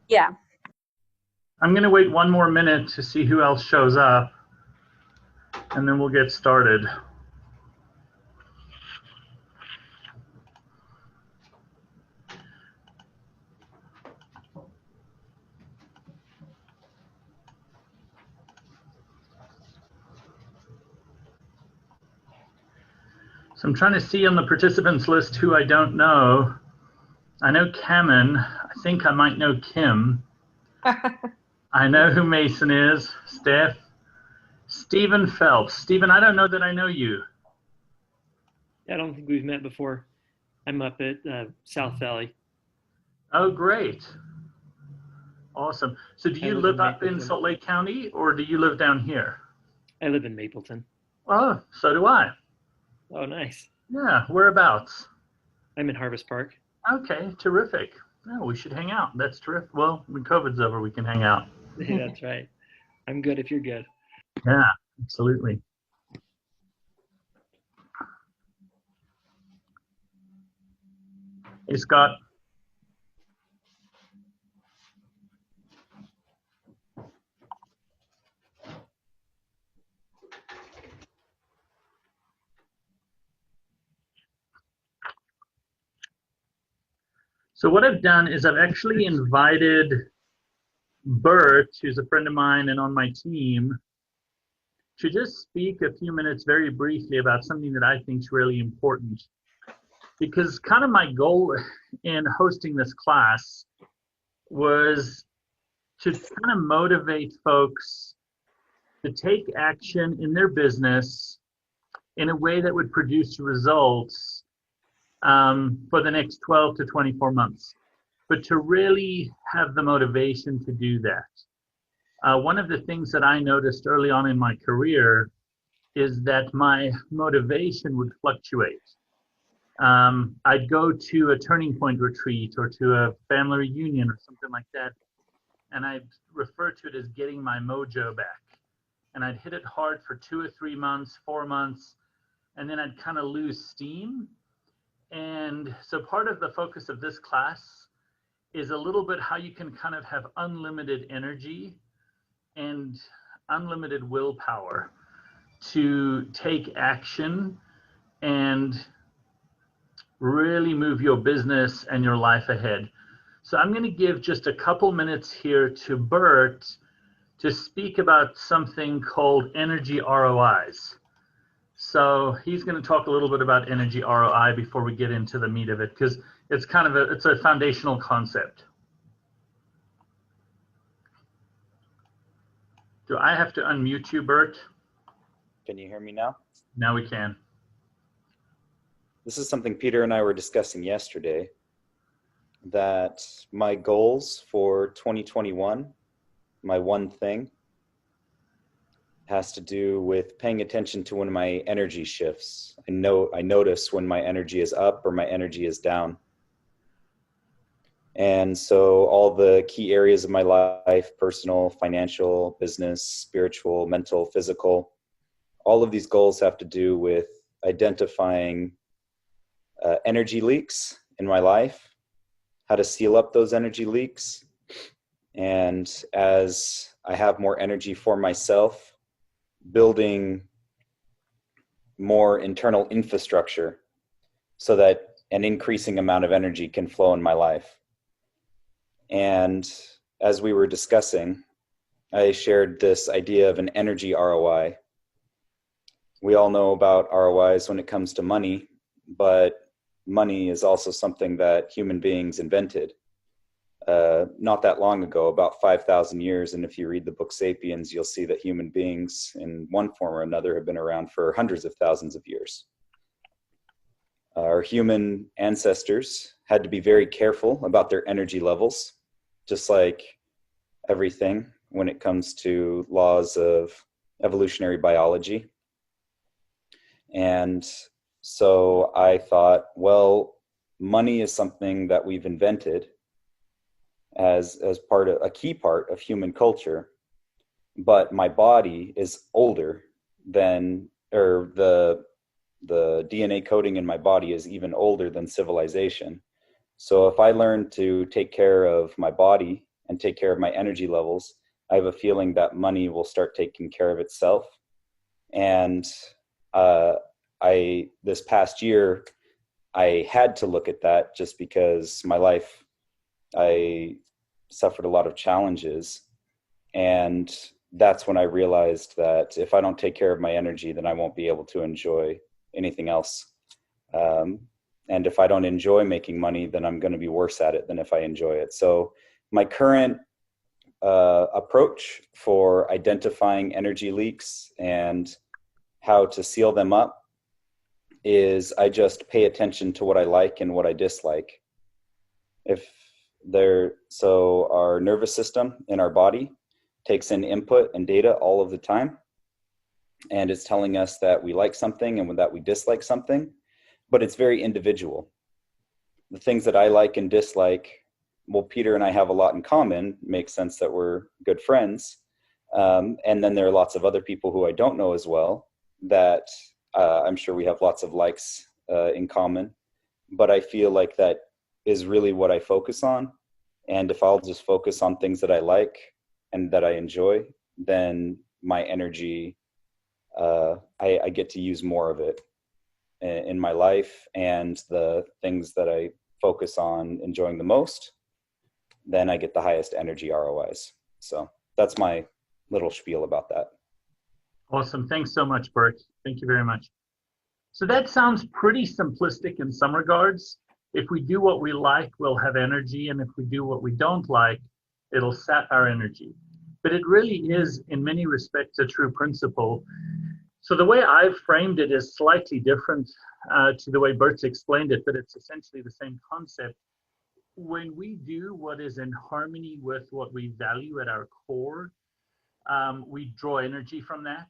Yeah. I'm going to wait one more minute to see who else shows up, and then we'll get started. So I'm trying to see on the participants list who I don't know. I know Kamen. I think I might know Kim. I know who Mason is. Steph. Stephen Phelps. Stephen, I don't know that I know you. I don't think we've met before. I'm up at South Valley. Oh, great. Awesome. So do you live up in Salt Lake County, or do you live down here? I live in Mapleton. Oh, so do I. Oh, nice. Yeah, whereabouts? I'm in Harvest Park. Okay, terrific. No, we should hang out. That's terrific. Well, when COVID's over, we can hang out. That's right. I'm good if you're good. Yeah, absolutely. Hey, Scott. So what I've done is I've actually invited Bert, who's a friend of mine and on my team, to just speak a few minutes very briefly about something that I think is really important. Because kind of my goal in hosting this class was to kind of motivate folks to take action in their business in a way that would produce results for the next 12 to 24 months, but to really have the motivation to do that. One of the things that I noticed early on in my career is that my motivation would fluctuate. I'd go to a turning point retreat or to a family reunion or something like that, and I'd refer to it as getting my mojo back. And I'd hit it hard for 2 or 3 months, 4 months, and then I'd kind of lose steam. And so part of the focus of this class is a little bit how you can kind of have unlimited energy and unlimited willpower to take action and really move your business and your life ahead. So I'm going to give just a couple minutes here to Bert to speak about something called energy ROIs. So he's going to talk a little bit about energy ROI before we get into the meat of it, because it's kind of it's a foundational concept. Do I have to unmute you, Bert? Can you hear me now? Now we can. This is something Peter and I were discussing yesterday, that my goals for 2021, my one thing, has to do with paying attention to when my energy shifts. I notice when my energy is up or my energy is down. And so all the key areas of my life, personal, financial, business, spiritual, mental, physical, all of these goals have to do with identifying energy leaks in my life, how to seal up those energy leaks. And as I have more energy for myself, building more internal infrastructure so that an increasing amount of energy can flow in my life. And as we were discussing, I shared this idea of an energy ROI. We all know about ROIs when it comes to money, but money is also something that human beings invented not that long ago, about 5,000 years. And if you read the book Sapiens, you'll see that human beings in one form or another have been around for hundreds of thousands of years. Our human ancestors had to be very careful about their energy levels, just like everything when it comes to laws of evolutionary biology. And so I thought, well, money is something that we've invented as part of a key part of human culture, but my body is older than, or the DNA coding in my body is even older than civilization. So if I learn to take care of my body and take care of my energy levels, I have a feeling that money will start taking care of itself. And this past year, I had to look at that just because my life, I suffered a lot of challenges. And that's when I realized that if I don't take care of my energy, then I won't be able to enjoy anything else. And if I don't enjoy making money, then I'm going to be worse at it than if I enjoy it. So my current approach for identifying energy leaks and how to seal them up is I just pay attention to what I like and what I dislike. So our nervous system in our body takes in input and data all of the time, and it's telling us that we like something and that we dislike something, but it's very individual. The things that I like and dislike, well, Peter and I have a lot in common. Makes sense that we're good friends. And then there are lots of other people who I don't know as well that I'm sure we have lots of likes in common. But I feel like that is really what I focus on. And if I'll just focus on things that I like and that I enjoy, then my energy, I get to use more of it in my life. And the things that I focus on enjoying the most, then I get the highest energy ROIs. So that's my little spiel about that. Awesome. Thanks so much, Bert. Thank you very much. So that sounds pretty simplistic in some regards. If we do what we like, we'll have energy. And if we do what we don't like, it'll sap our energy. But it really is, in many respects, a true principle. So the way I've framed it is slightly different to the way Bert's explained it, but it's essentially the same concept. When we do what is in harmony with what we value at our core, we draw energy from that.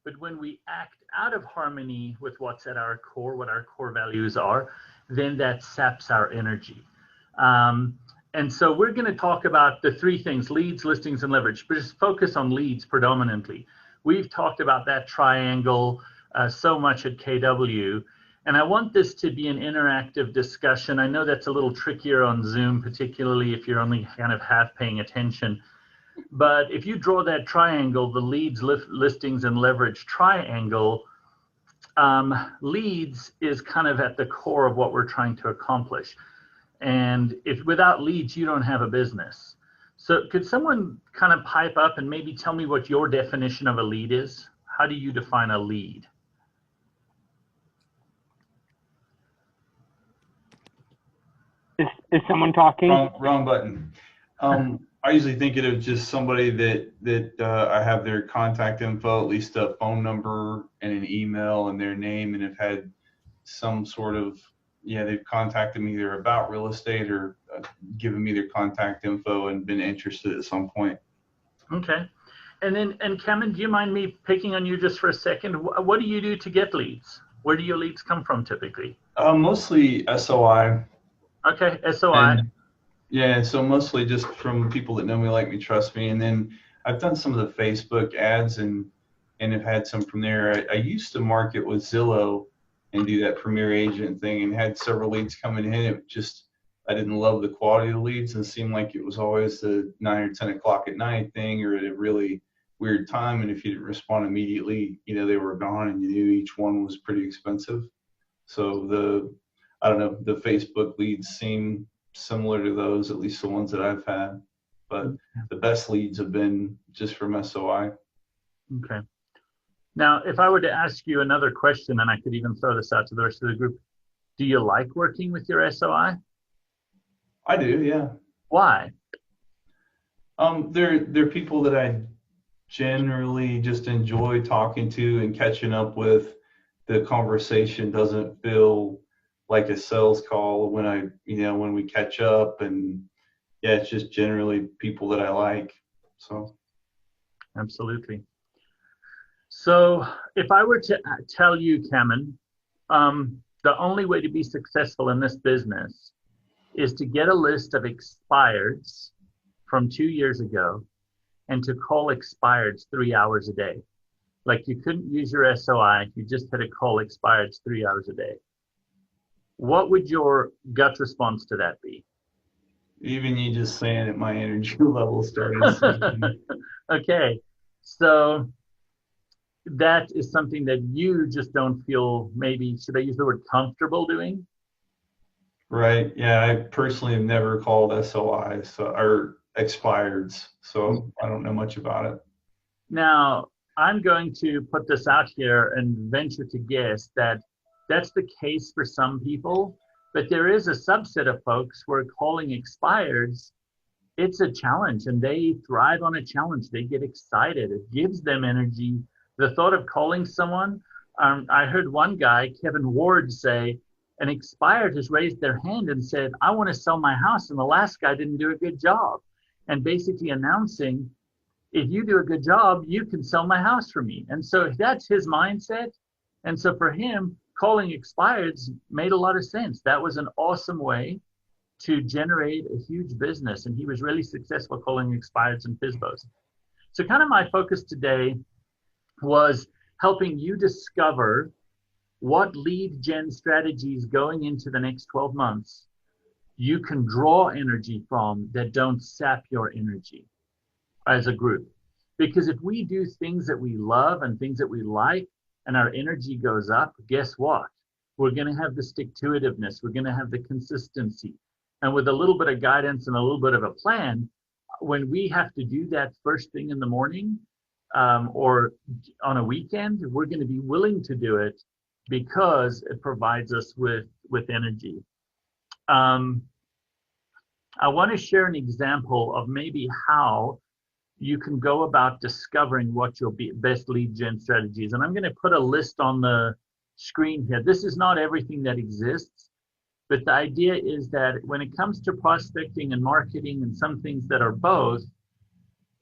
But when we act out of harmony with what's at our core, what our core values are, then that saps our energy. And so we're going to talk about the three things: leads, listings, and leverage, but just focus on leads predominantly. We've talked about that triangle so much at KW. And I want this to be an interactive discussion. I know that's a little trickier on Zoom, particularly if you're only kind of half paying attention. But if you draw that triangle, the leads, listings, and leverage triangle, leads is kind of at the core of what we're trying to accomplish. And if without leads, you don't have a business. So could someone kind of pipe up and maybe tell me what your definition of a lead is? How do you define a lead? Is someone talking? Wrong button. I usually think of just somebody that I have their contact info, at least a phone number and an email and their name, and have had some sort of, they've contacted me either about real estate or given me their contact info and been interested at some point. Okay. And Cameron, do you mind me picking on you just for a second? What do you do to get leads? Where do your leads come from typically? Mostly SOI. Okay, SOI. So mostly just from people that know me, like me, trust me. And then I've done some of the Facebook ads and have had some from there. I used to market with Zillow and do that Premier Agent thing and had several leads coming in. It just, I didn't love the quality of the leads and it seemed like it was always the 9 or 10 o'clock at night thing or at a really weird time. And if you didn't respond immediately, they were gone and you knew each one was pretty expensive. So the Facebook leads seem similar to those, at least the ones that I've had. But the best leads have been just from SOI. Okay. Now, if I were to ask you another question, and I could even throw this out to the rest of the group, do you like working with your SOI? I do, yeah. Why? They're people that I generally just enjoy talking to and catching up with. The conversation doesn't feel like a sales call when we catch up, and it's just generally people that I like. So Absolutely. So if I were to tell you, Cameron, the only way to be successful in this business is to get a list of expireds from 2 years ago and to call expireds 3 hours a day. Like you couldn't use your SOI, you just had to call expireds 3 hours a day. What would your gut response to that be? Even you just saying it, my energy level started sinking. Okay, so that is something that you just don't feel, maybe, should I use the word comfortable doing? Right. Yeah, I personally have never called SOI, or expireds, so I don't know much about it. Now, I'm going to put this out here and venture to guess that that's the case for some people, but there is a subset of folks who are calling expireds. It's a challenge and they thrive on a challenge. They get excited. It gives them energy. The thought of calling someone, I heard one guy, Kevin Ward, say, an expired has raised their hand and said, I want to sell my house. And the last guy didn't do a good job. And basically announcing, if you do a good job, you can sell my house for me. And so that's his mindset. And so for him, calling expireds made a lot of sense. That was an awesome way to generate a huge business. And he was really successful calling expireds and FISBOs. So kind of my focus today was helping you discover what lead gen strategies going into the next 12 months you can draw energy from that don't sap your energy as a group. Because if we do things that we love and things that we like and our energy goes up, guess what? We're going to have the stick-to-itiveness. We're going to have the consistency. And with a little bit of guidance and a little bit of a plan, when we have to do that first thing in the morning or on a weekend, we're going to be willing to do it because it provides us with energy. I want to share an example of maybe how you can go about discovering what your best lead gen strategies. And I'm going to put a list on the screen here. This is not everything that exists, but the idea is that when it comes to prospecting and marketing and some things that are both,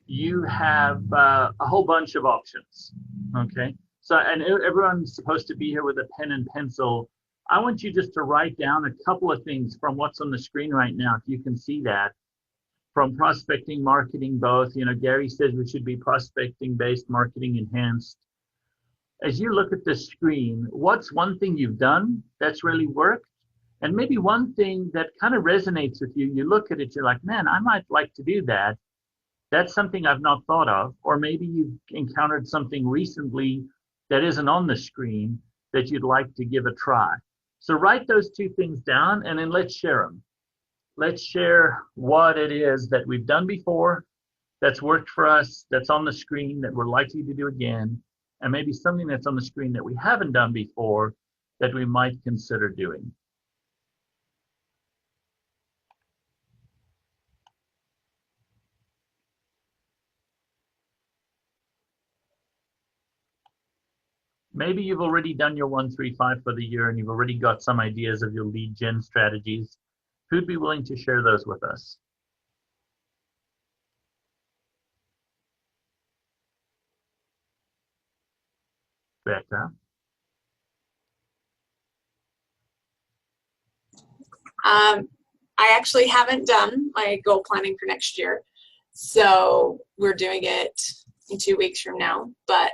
you have a whole bunch of options, okay? So, and everyone's supposed to be here with a pen and pencil. I want you just to write down a couple of things from what's on the screen right now, if you can see that. From prospecting, marketing, both. You know, Gary says we should be prospecting-based, marketing enhanced. As you look at the screen, what's one thing you've done that's really worked? And maybe one thing that kind of resonates with you, you look at it, you're like, man, I might like to do that. That's something I've not thought of. Or maybe you've encountered something recently that isn't on the screen that you'd like to give a try. So write those two things down and then let's share them. Let's share what it is that we've done before, that's worked for us, that's on the screen that we're likely to do again, and maybe something that's on the screen that we haven't done before that we might consider doing. Maybe you've already done your 1-3-5 for the year and you've already got some ideas of your lead gen strategies. Who'd be willing to share those with us? Becca? I actually haven't done my goal planning for next year, so we're doing it in 2 weeks from now. But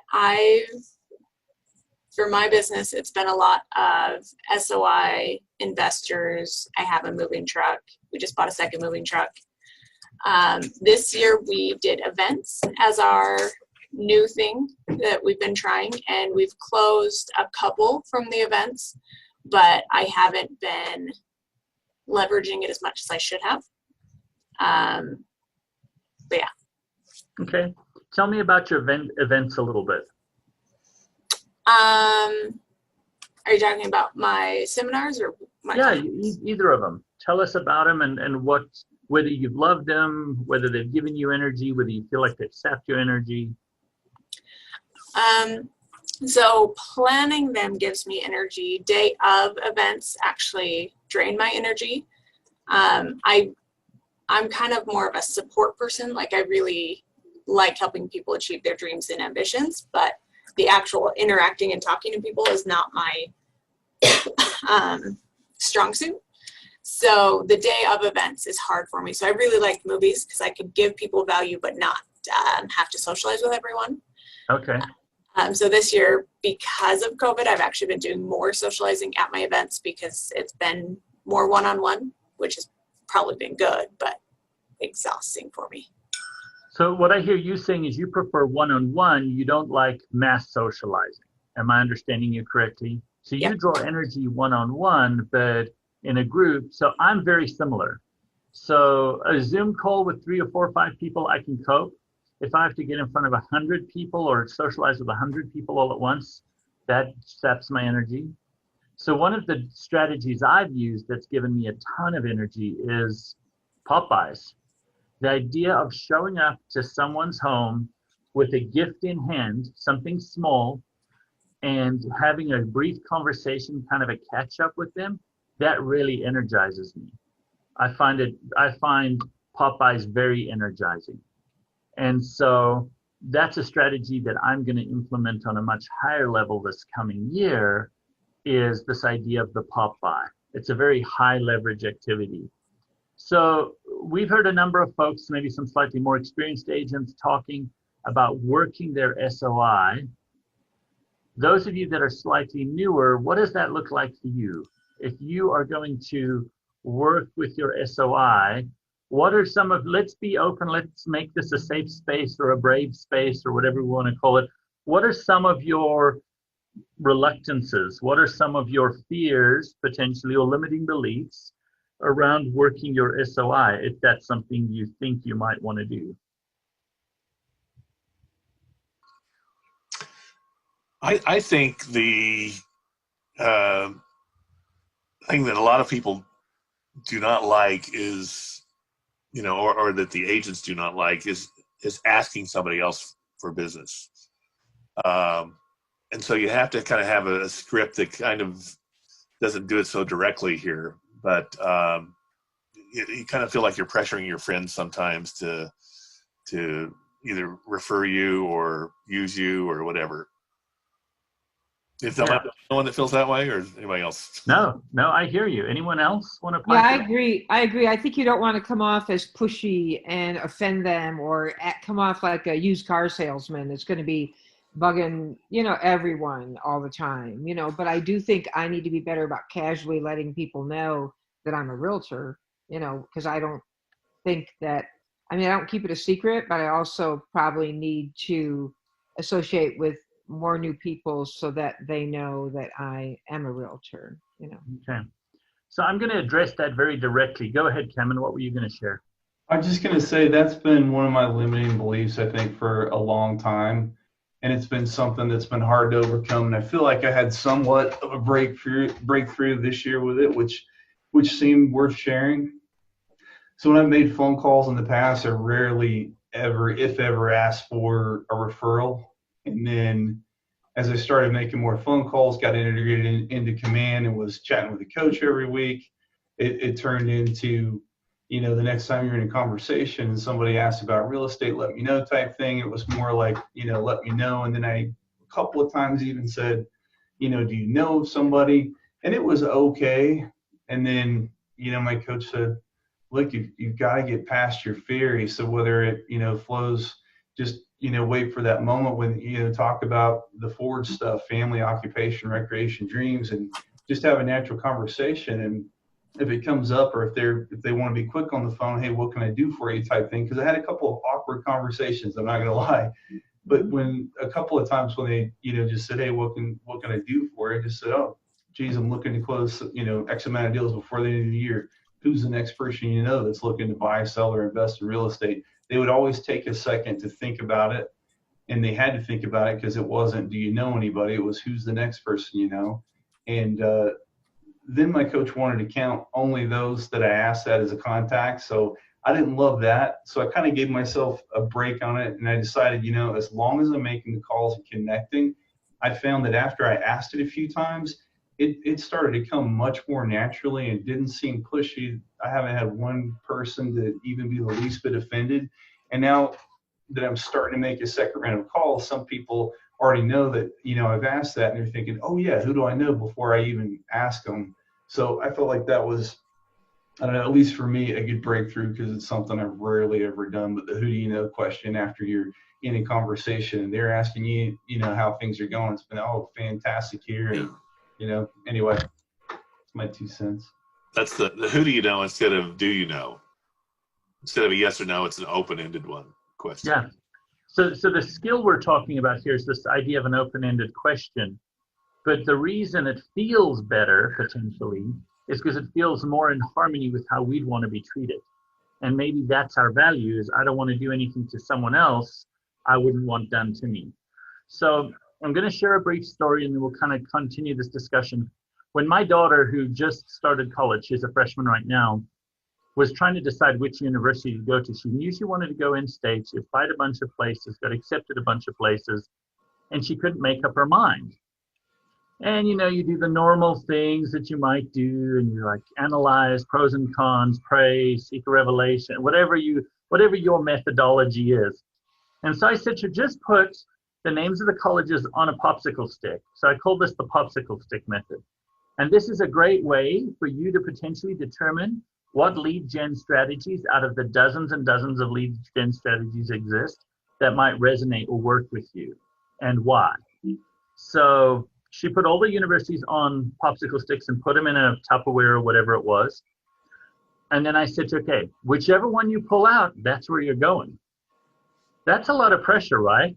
for my business, it's been a lot of SOI, investors. I have a moving truck. We just bought a second moving truck. This year we did events as our new thing that we've been trying, and we've closed a couple from the events, but I haven't been leveraging it as much as I should have. But yeah. Okay. Tell me about your events a little bit. Are you talking about my seminars or my clients? Either of them. Tell us about them and whether you've loved them, whether they've given you energy, whether you feel like they've sapped your energy. So planning them gives me energy. Day of events actually drain my energy. I'm kind of more of a support person. Like, I really like helping people achieve their dreams and ambitions, but the actual interacting and talking to people is not my strong suit. So the day of events is hard for me. So I really like movies because I could give people value but not have to socialize with everyone. Okay. So this year, because of COVID, I've actually been doing more socializing at my events because it's been more one-on-one, which is probably been good, but exhausting for me. So what I hear you saying is you prefer one-on-one, you don't like mass socializing. Am I understanding you correctly? So you Yep. draw energy one-on-one, but in a group. So I'm very similar. So a Zoom call with 3 or 4 or 5 people, I can cope. If I have to get in front of 100 people or socialize with 100 people all at once, that saps my energy. So one of the strategies I've used that's given me a ton of energy is Popeyes. The idea of showing up to someone's home with a gift in hand, something small, and having a brief conversation, kind of a catch up with them, that really energizes me. I find Popeyes very energizing. And so that's a strategy that I'm going to implement on a much higher level this coming year, is this idea of the Popeye. It's a very high leverage activity. So we've heard a number of folks, maybe some slightly more experienced agents, talking about working their SOI. Those of you that are slightly newer, what does that look like for you? If you are going to work with your SOI, what are some of, let's be open, let's make this a safe space or a brave space or whatever we want to call it. What are some of your reluctances? What are some of your fears, potentially, or limiting beliefs around working your SOI, if that's something you think you might want to do? I think the thing that a lot of people do not like is, or that the agents do not like is asking somebody else for business. And so you have to kind of have a script that kind of doesn't do it so directly here, but you kind of feel like you're pressuring your friends sometimes to either refer you or use you or whatever. Is that the one that feels that way, or anybody else? No, I hear you. Anyone else want to? Yeah, I agree. I think you don't want to come off as pushy and offend them, or come off like a used car salesman that's going to be bugging, everyone all the time, but I do think I need to be better about casually letting people know that I'm a realtor, because I don't think that, I don't keep it a secret, but I also probably need to associate with more new people so that they know that I am a realtor, Okay. So I'm going to address that very directly. Go ahead, Cameron. What were you going to share? I'm just going to say that's been one of my limiting beliefs, I think, for a long time. And it's been something that's been hard to overcome. And I feel like I had somewhat of a breakthrough this year with it, which seemed worth sharing. So when I've made phone calls in the past, I rarely ever, if ever, asked for a referral. And then as I started making more phone calls, got integrated into command and was chatting with the coach every week, it turned into, the next time you're in a conversation and somebody asks about real estate, let me know type thing. It was more like, let me know. And then I, a couple of times even said, do you know somebody? And it was okay. And then, my coach said, look, you've got to get past your fear. So whether it, flows, just, wait for that moment when, talk about the forward stuff, family, occupation, recreation, dreams, and just have a natural conversation. And if it comes up, or if they want to be quick on the phone, hey, what can I do for you type thing? Because I had a couple of awkward conversations, I'm not going to lie. But when a couple of times when they, just said, hey, what can I do for you? I just said, oh, geez, I'm looking to close, X amount of deals before the end of the year. Who's the next person that's looking to buy, sell, or invest in real estate? They would always take a second to think about it. And they had to think about it because it wasn't, do you know anybody? It was, who's the next person you know? And then my coach wanted to count only those that I asked that as a contact. So I didn't love that. So I kind of gave myself a break on it. And I decided, as long as I'm making the calls and connecting, I found that after I asked it a few times, it started to come much more naturally and didn't seem pushy. I haven't had one person to even be the least bit offended. And now that I'm starting to make a second round of calls, some people already know that, I've asked that, and they're thinking, oh yeah, who do I know, before I even ask them. So I felt like that was, I don't know, at least for me, a good breakthrough, because it's something I've rarely ever done. But the who do you know question after you're in a conversation and they're asking you, how things are going. It's been, oh, fantastic here. And, anyway, it's my 2 cents. That's the who do you know instead of do you know. Instead of a yes or no, it's an open-ended one question. Yeah. So the skill we're talking about here is this idea of an open-ended question. But the reason it feels better, potentially, is because it feels more in harmony with how we'd want to be treated. And maybe that's our value, is I don't want to do anything to someone else I wouldn't want done to me. So I'm going to share a brief story, and then we'll kind of continue this discussion. When my daughter, who just started college, she's a freshman right now, was trying to decide which university to go to, she knew she wanted to go in-state. She applied a bunch of places, got accepted a bunch of places, and she couldn't make up her mind. And you know, you do the normal things that you might do, and you like analyze pros and cons, pray, seek a revelation, whatever your methodology is. And so I said to just put the names of the colleges on a popsicle stick. So I call this the popsicle stick method. And this is a great way for you to potentially determine what lead gen strategies out of the dozens and dozens of lead gen strategies exist that might resonate or work with you, and why. So she put all the universities on popsicle sticks and put them in a Tupperware or whatever it was. And then I said, okay, whichever one you pull out, that's where you're going. That's a lot of pressure, right?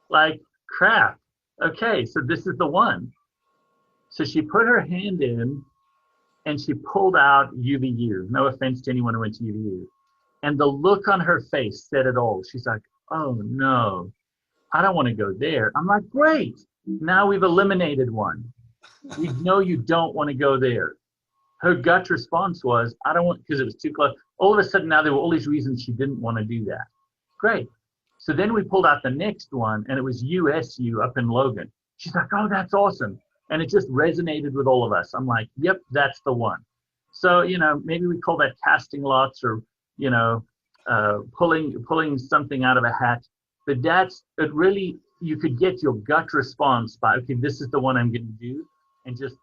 Like, crap. Okay, so this is the one. So she put her hand in and she pulled out UVU. No offense to anyone who went to UVU. And the look on her face said it all. She's like, oh no, I don't want to go there. I'm like, great. Now we've eliminated one. We know you don't want to go there. Her gut response was, I don't want, because it was too close. All of a sudden now there were all these reasons she didn't want to do that. Great. So then we pulled out the next one, and it was USU up in Logan. She's like, oh, that's awesome. And it just resonated with all of us. I'm like, yep, that's the one. So, you know, maybe we call that casting lots, or, you know, pulling something out of a hat. But that's, it really, you could get your gut response by, okay, this is the one I'm going to do, and just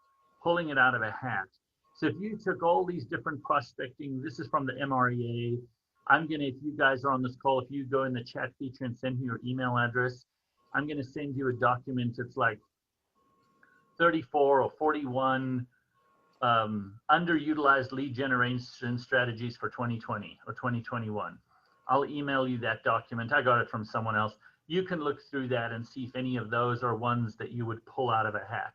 pulling it out of a hat. So if you took all these different prospecting, this is from the MREA. I'm going to, if you guys are on this call, if you go in the chat feature and send me your email address, I'm going to send you a document. It's like 34 or 41 underutilized lead generation strategies for 2020 or 2021. I'll email you that document. I got it from someone else. You can look through that and see if any of those are ones that you would pull out of a hat.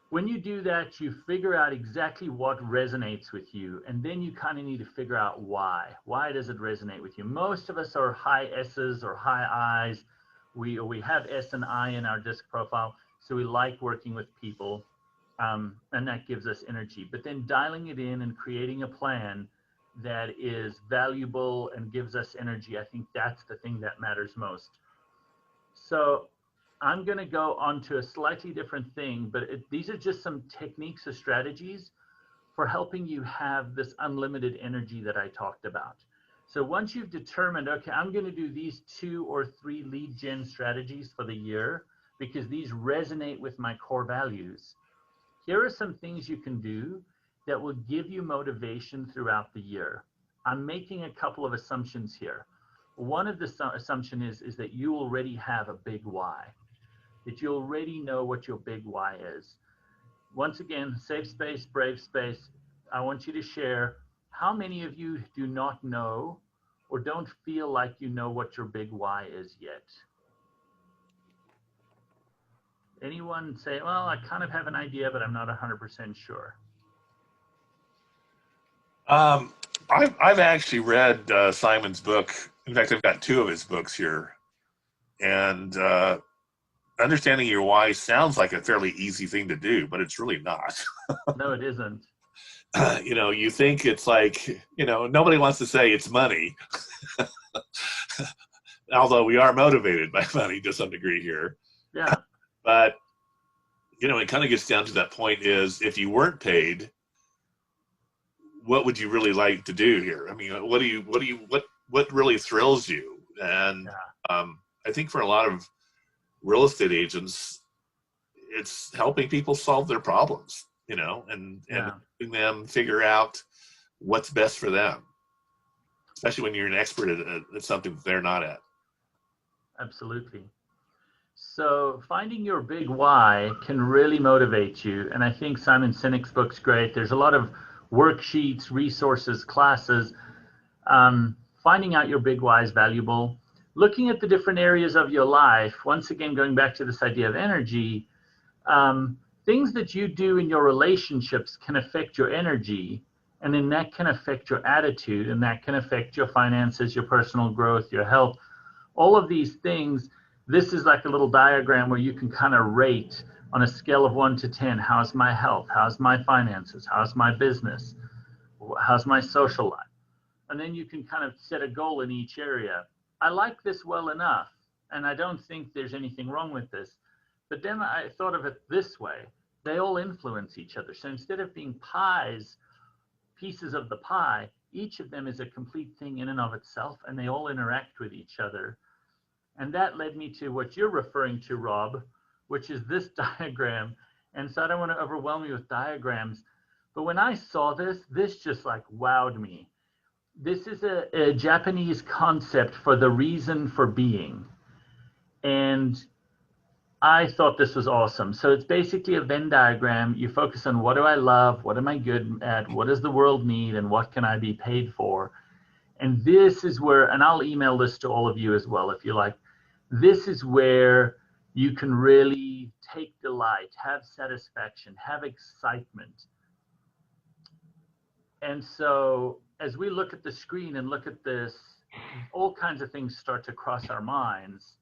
When you do that, you figure out exactly what resonates with you, and then you kind of need to figure out why. Why does it resonate with you? Most of us are high S's or high I's. We have S and I in our DISC profile, so we like working with people, and that gives us energy. But then dialing it in and creating a plan that is valuable and gives us energy, I think that's the thing that matters most. So I'm going to go on to a slightly different thing, but these are just some techniques or strategies for helping you have this unlimited energy that I talked about. So once you've determined, okay, I'm going to do these 2 or 3 lead gen strategies for the year because these resonate with my core values, here are some things you can do that will give you motivation throughout the year. I'm making a couple of assumptions here. One of the assumptions is that you already have a big why, that you already know what your big why is. Once again, safe space, brave space. I want you to share how many of you do not know or don't feel like you know what your big why is yet. Anyone say, well, I kind of have an idea, but I'm not 100% sure. I've actually read Simon's book. In fact, I've got 2 of his books here. And understanding your why sounds like a fairly easy thing to do, but it's really not. No, it isn't. You know, you think it's like, you know, nobody wants to say it's money. Although we are motivated by money to some degree here. Yeah. But, you know, it kind of gets down to that point is if you weren't paid, what would you really like to do here? I mean, what really thrills you? And I think for a lot of real estate agents, it's helping people solve their problems, you know, and helping them figure out what's best for them, especially when you're an expert at something that they're not at. Absolutely. So finding your big why can really motivate you. And I think Simon Sinek's book's great. There's a lot of worksheets, resources, classes. Finding out your big why is valuable. Looking at the different areas of your life, once again, going back to this idea of energy, things that you do in your relationships can affect your energy, and then that can affect your attitude, and that can affect your finances, your personal growth, your health, all of these things. This is like a little diagram where you can kind of rate on a scale of 1 to 10, how's my health, how's my finances, how's my business, how's my social life. And then you can kind of set a goal in each area. I like this well enough, and I don't think there's anything wrong with this. But then I thought of it this way. They all influence each other. So instead of being pies, pieces of the pie, each of them is a complete thing in and of itself, and they all interact with each other. And that led me to what you're referring to, Rob, which is this diagram. And so I don't want to overwhelm you with diagrams, but when I saw this, this just like wowed me. This is a Japanese concept for the reason for being. And I thought this was awesome. So it's basically a Venn diagram. You focus on what do I love? What am I good at? What does the world need? And what can I be paid for? And this is where, and I'll email this to all of you as well, if you like. This is where you can really take delight, have satisfaction, have excitement. And so as we look at the screen and look at this, all kinds of things start to cross our minds,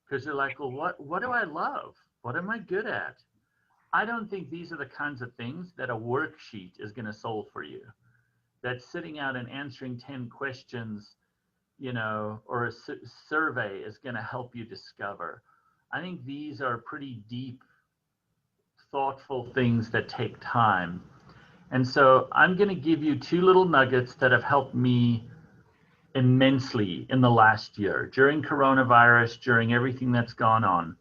because you're like, well, what do I love? What am I good at? I don't think these are the kinds of things that a worksheet is going to solve for you. That sitting out and answering 10 questions, you know, or a survey is going to help you discover. I think these are pretty deep, thoughtful things that take time. And so I'm going to give you 2 little nuggets that have helped me immensely in the last year, during coronavirus, during everything that's gone on.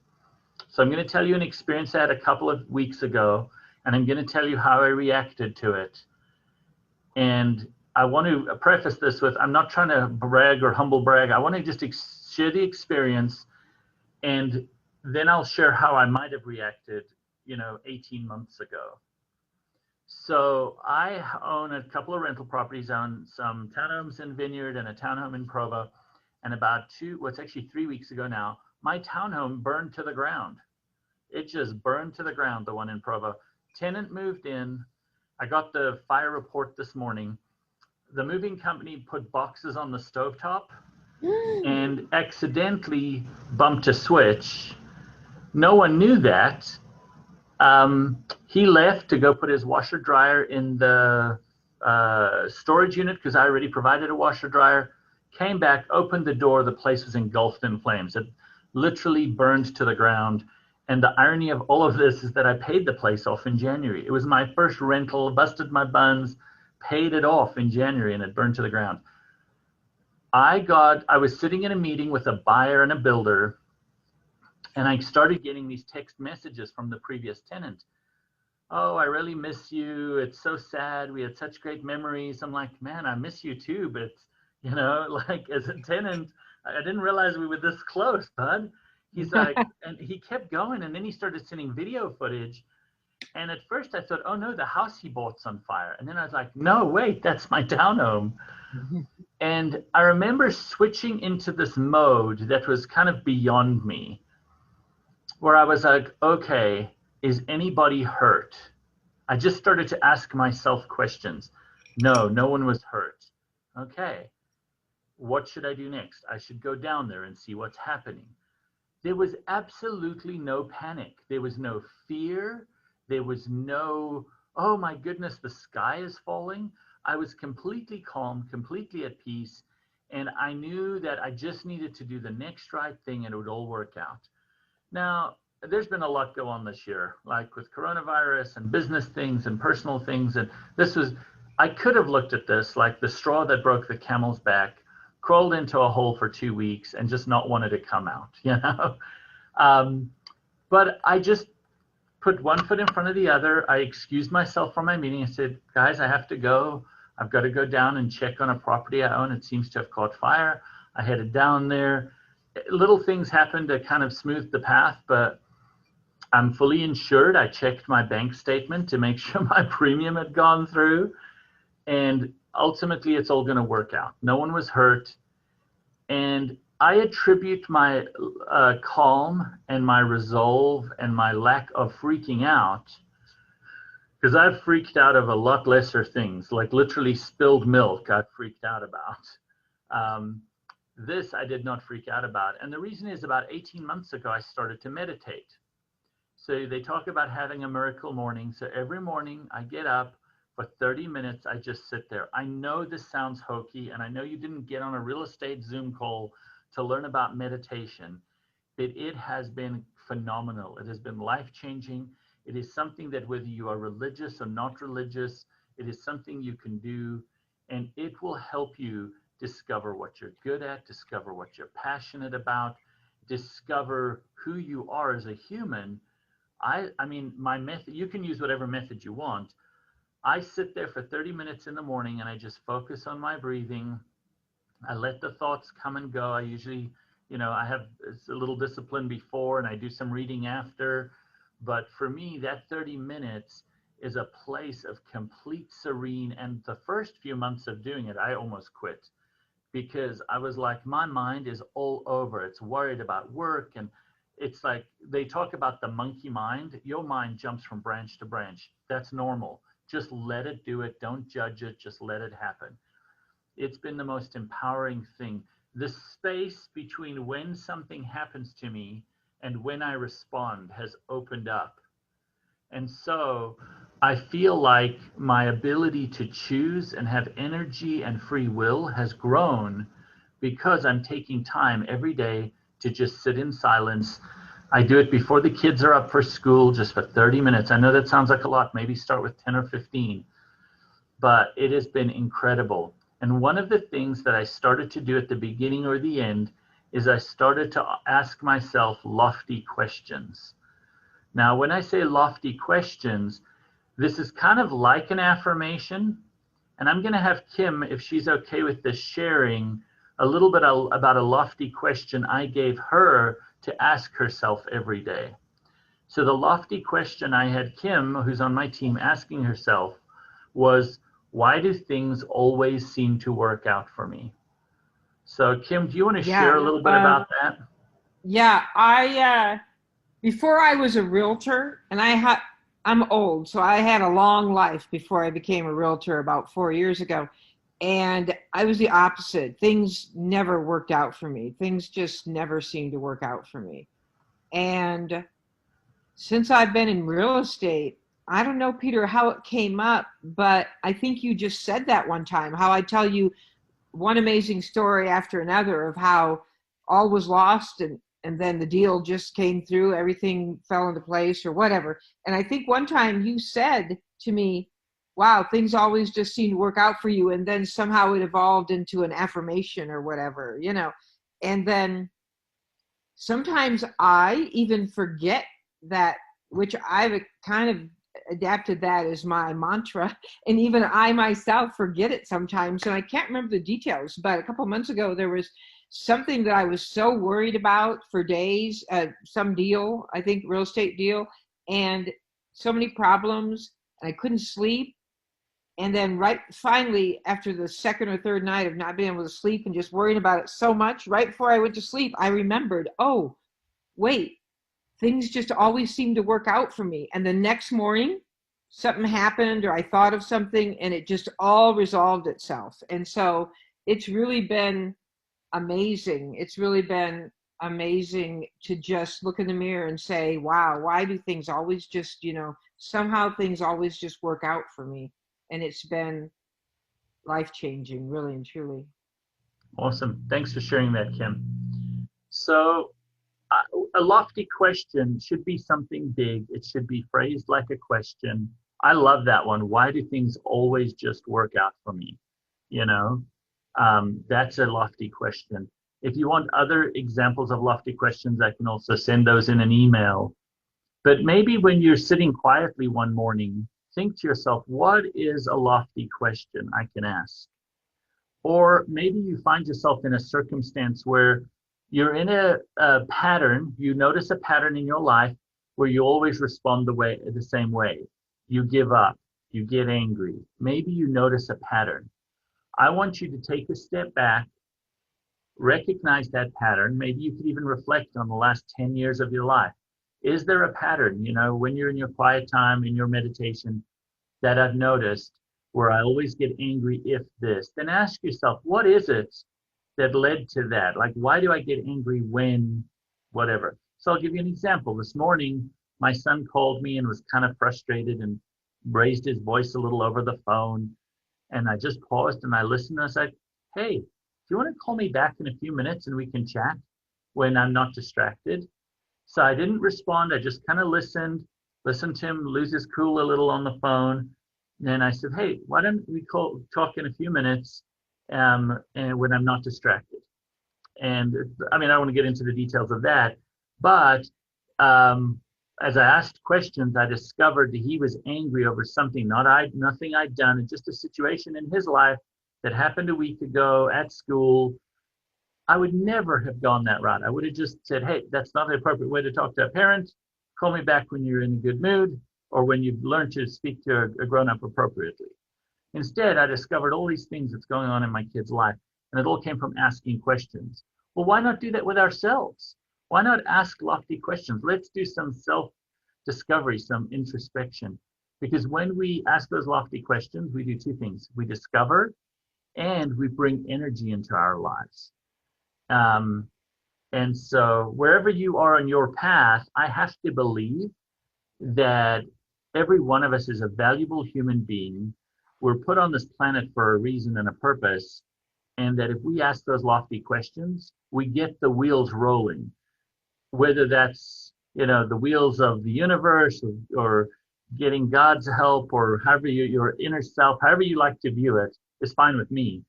So I'm going to tell you an experience I had a couple of weeks ago, and I'm going to tell you how I reacted to it. And I want to preface this with, I'm not trying to brag or humble brag. I want to just share the experience, and then I'll share how I might have reacted, 18 months ago. So I own a couple of rental properties. I own some townhomes in Vineyard and a townhome in Provo. And about 3 weeks ago now, my townhome burned to the ground. It just burned to the ground, the one in Provo. Tenant moved in. I got the fire report this morning. The moving company put boxes on the stovetop and accidentally bumped a switch. No one knew that. He left to go put his washer dryer in the storage unit because I already provided a washer dryer. Came back, opened the door, the place was engulfed in flames. It literally burned to the ground. And the irony of all of this is that I paid the place off in January. It was my first rental, busted my buns, paid it off in January, and it burned to the ground. I was sitting in a meeting with a buyer and a builder, and I started getting these text messages from the previous tenant. Oh, I really miss you. It's so sad. We had such great memories. I'm like, man, I miss you too. But, like as a tenant, I didn't realize we were this close, bud. He's like, and he kept going. And then he started sending video footage. And at first I thought, oh no, the house he bought's on fire. And then I was like, no, wait, that's my townhome. And I remember switching into this mode that was kind of beyond me, where I was like, okay, is anybody hurt? I just started to ask myself questions. No, no one was hurt. Okay, what should I do next? I should go down there and see what's happening. There was absolutely no panic. There was no fear. There was no, oh my goodness, the sky is falling. I was completely calm, completely at peace. And I knew that I just needed to do the next right thing and it would all work out. Now, there's been a lot go on this year, like with coronavirus and business things and personal things. And I could have looked at this like the straw that broke the camel's back, crawled into a hole for 2 weeks and just not wanted to come out, But I just put one foot in front of the other. I excused myself from my meeting. I said, guys, I have to go. I've got to go down and check on a property I own. It seems to have caught fire. I headed down there. little things happen to kind of smooth the path, but I'm fully insured. I checked my bank statement to make sure my premium had gone through, and ultimately it's all going to work out. No one was hurt, and I attribute my calm and my resolve and my lack of freaking out, because I've freaked out of a lot lesser things, like literally spilled milk I've freaked out about. This I did not freak out about. And the reason is, about 18 months ago, I started to meditate. So they talk about having a miracle morning. So every morning I get up for 30 minutes. I just sit there. I know this sounds hokey, and I know you didn't get on a real estate Zoom call to learn about meditation, but it has been phenomenal. It has been life-changing. It is something that, whether you are religious or not religious, it is something you can do, and it will help you discover what you're good at, discover what you're passionate about, discover who you are as a human. I mean, my method, you can use whatever method you want. I sit there for 30 minutes in the morning and I just focus on my breathing. I let the thoughts come and go. I usually, I have a little discipline before and I do some reading after. But for me, that 30 minutes is a place of complete serene. And the first few months of doing it, I almost quit, because I was like, my mind is all over. It's worried about work. And it's like, they talk about the monkey mind. Your mind jumps from branch to branch. That's normal. Just let it do it. Don't judge it. Just let it happen. It's been the most empowering thing. The space between when something happens to me and when I respond has opened up. And so I feel like my ability to choose and have energy and free will has grown, because I'm taking time every day to just sit in silence. I do it before the kids are up for school, just for 30 minutes. I know that sounds like a lot. Maybe start with 10 or 15, but it has been incredible. And one of the things that I started to do at the beginning or the end is I started to ask myself lofty questions. Now, when I say lofty questions, this is kind of like an affirmation. And I'm going to have Kim, if she's okay with this, sharing a little bit about a lofty question I gave her to ask herself every day. So the lofty question I had Kim, who's on my team, asking herself was, why do things always seem to work out for me? So Kim, do you want to share a little bit about that? Yeah, before I was a realtor, and I'm old, so I had a long life before I became a realtor about 4 years ago. And I was the opposite. Things never worked out for me. Things just never seemed to work out for me. And since I've been in real estate, I don't know, Peter, how it came up, but I think you just said that one time, how I tell you one amazing story after another of how all was lost, and then the deal just came through, everything fell into place or whatever. And I think one time you said to me, wow, things always just seem to work out for you. And then somehow it evolved into an affirmation or whatever, and then sometimes I even forget that, which I've kind of adapted that as my mantra. And even I myself forget it sometimes. And I can't remember the details, but a couple of months ago, there was something that I was so worried about for days, some deal, I think real estate deal, and so many problems, and I couldn't sleep. And then finally, after the second or third night of not being able to sleep and just worrying about it so much, right before I went to sleep, I remembered, oh, wait, things just always seem to work out for me. And the next morning, something happened or I thought of something and it just all resolved itself. And so it's really been amazing. It's really been amazing to just look in the mirror and say, wow, why do things always just, somehow things always just work out for me. And it's been life-changing, really and truly. Awesome. Thanks for sharing that, Kim. So a lofty question should be something big. It should be phrased like a question. I love that one. Why do things always just work out for me? That's a lofty question. If you want other examples of lofty questions, I can also send those in an email. But maybe when you're sitting quietly one morning, think to yourself, what is a lofty question I can ask? Or maybe you find yourself in a circumstance where you're in a pattern. You notice a pattern in your life where you always respond the same way. You give up, you get angry. Maybe you notice a pattern. I want you to take a step back, recognize that pattern. Maybe you could even reflect on the last 10 years of your life. Is there a pattern, when you're in your quiet time, in your meditation, that I've noticed where I always get angry if this? Then ask yourself, what is it that led to that? Like, why do I get angry when whatever? So I'll give you an example. This morning, my son called me and was kind of frustrated and raised his voice a little over the phone. And I just paused and I listened and I said, hey, do you want to call me back in a few minutes and we can chat when I'm not distracted? So I didn't respond. I just kind of listened to him lose his cool a little on the phone. And then I said, hey, why don't we talk in a few minutes and when I'm not distracted? And I mean, I don't want to get into the details of that, but as I asked questions, I discovered that he was angry over something, nothing I'd done. It's just a situation in his life that happened a week ago at school. I would never have gone that route. I would have just said, hey, that's not the appropriate way to talk to a parent. Call me back when you're in a good mood or when you've learned to speak to a grown-up appropriately. Instead, I discovered all these things that's going on in my kid's life, and it all came from asking questions. Well, why not do that with ourselves? Why not ask lofty questions? Let's do some self-discovery, some introspection. Because when we ask those lofty questions, we do two things. We discover and we bring energy into our lives. And so wherever you are on your path, I have to believe that every one of us is a valuable human being. We're put on this planet for a reason and a purpose. And that if we ask those lofty questions, we get the wheels rolling. Whether that's, the wheels of the universe or getting God's help or however your inner self, however you like to view it, is fine with me.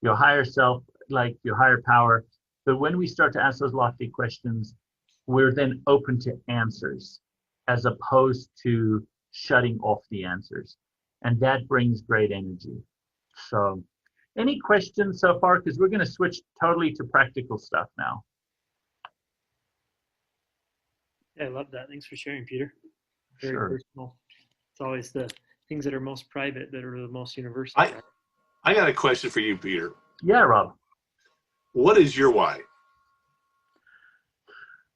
Your higher self, like your higher power. But when we start to ask those lofty questions, we're then open to answers as opposed to shutting off the answers. And that brings great energy. So any questions so far? Because we're going to switch totally to practical stuff now. Yeah, I love that. Thanks for sharing, Peter. Very Sure. personal. It's always the things that are most private that are the most universal. I got a question for you, Peter. Yeah, Rob. What is your why?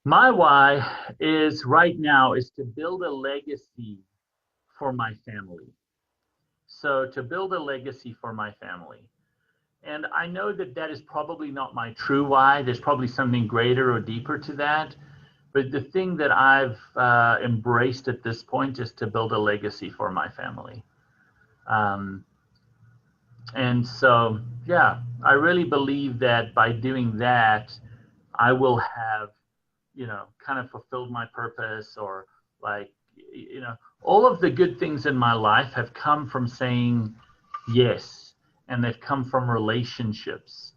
My why is right now is to build a legacy for my family. So to build a legacy for my family. And I know that that is probably not my true why. There's probably something greater or deeper to that. But the thing that I've embraced at this point is to build a legacy for my family. And so, yeah, I really believe that by doing that, I will have, kind of fulfilled my purpose or all of the good things in my life have come from saying yes, and they've come from relationships.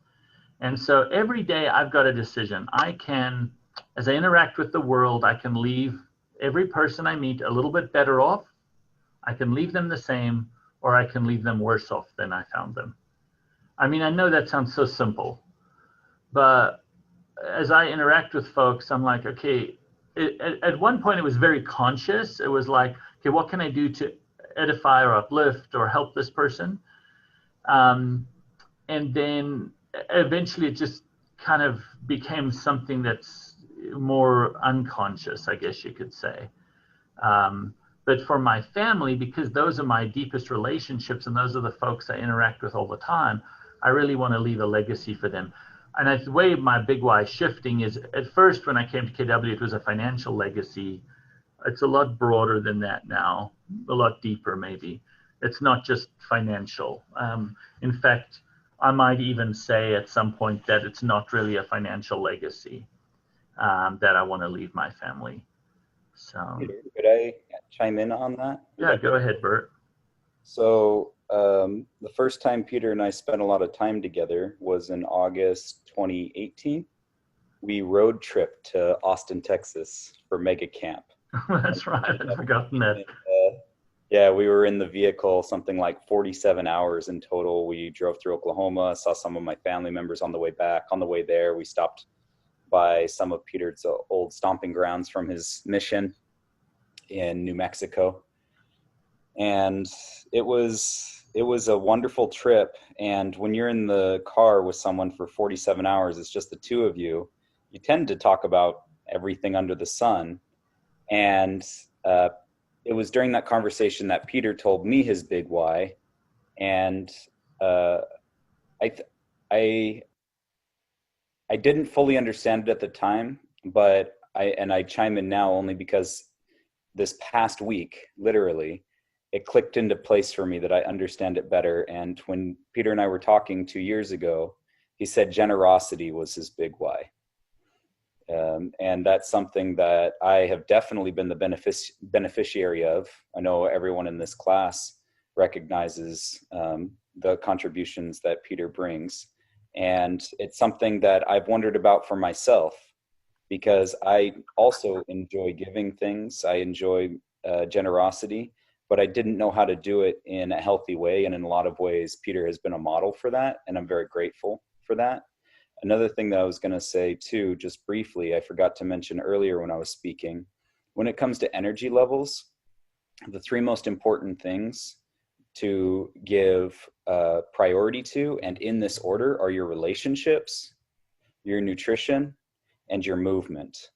And so every day I've got a decision. I can, as I interact with the world, I can leave every person I meet a little bit better off. I can leave them the same, or I can leave them worse off than I found them. I mean, I know that sounds so simple, but as I interact with folks, I'm like, okay, at one point it was very conscious. It was like, okay, what can I do to edify or uplift or help this person? And then eventually it just kind of became something that's more unconscious, I guess you could say. But for my family, because those are my deepest relationships and those are the folks I interact with all the time, I really want to leave a legacy for them. And the way my big why shifting is, at first when I came to KW, it was a financial legacy. It's a lot broader than that now, a lot deeper maybe. It's not just financial. In fact, I might even say at some point that it's not really a financial legacy that I want to leave my family. So, Peter, could I chime in on that? Yeah, go ahead, Bert. So the first time Peter and I spent a lot of time together was in August 2018. We road tripped to Austin, Texas for mega camp. That's right, I'd forgotten that. And, yeah, we were in the vehicle something like 47 hours in total. We drove through Oklahoma, saw some of my family members on the way back. On the way there, we stopped by some of Peter's old stomping grounds from his mission in New Mexico. And it was a wonderful trip. And when you're in the car with someone for 47 hours, it's just the two of you, you tend to talk about everything under the sun. And it was during that conversation that Peter told me his big why. And I didn't fully understand it at the time, but I chime in now only because this past week, literally, it clicked into place for me that I understand it better. And when Peter and I were talking 2 years ago, he said generosity was his big why. And that's something that I have definitely been the beneficiary of. I know everyone in this class recognizes the contributions that Peter brings. And it's something that I've wondered about for myself, because I also enjoy giving things. I enjoy generosity, but I didn't know how to do it in a healthy way. And in a lot of ways, Peter has been a model for that. And I'm very grateful for that. Another thing that I was going to say too, just briefly, I forgot to mention earlier when I was speaking, when it comes to energy levels, the three most important things to give priority to, and in this order, are your relationships, your nutrition, and your movement.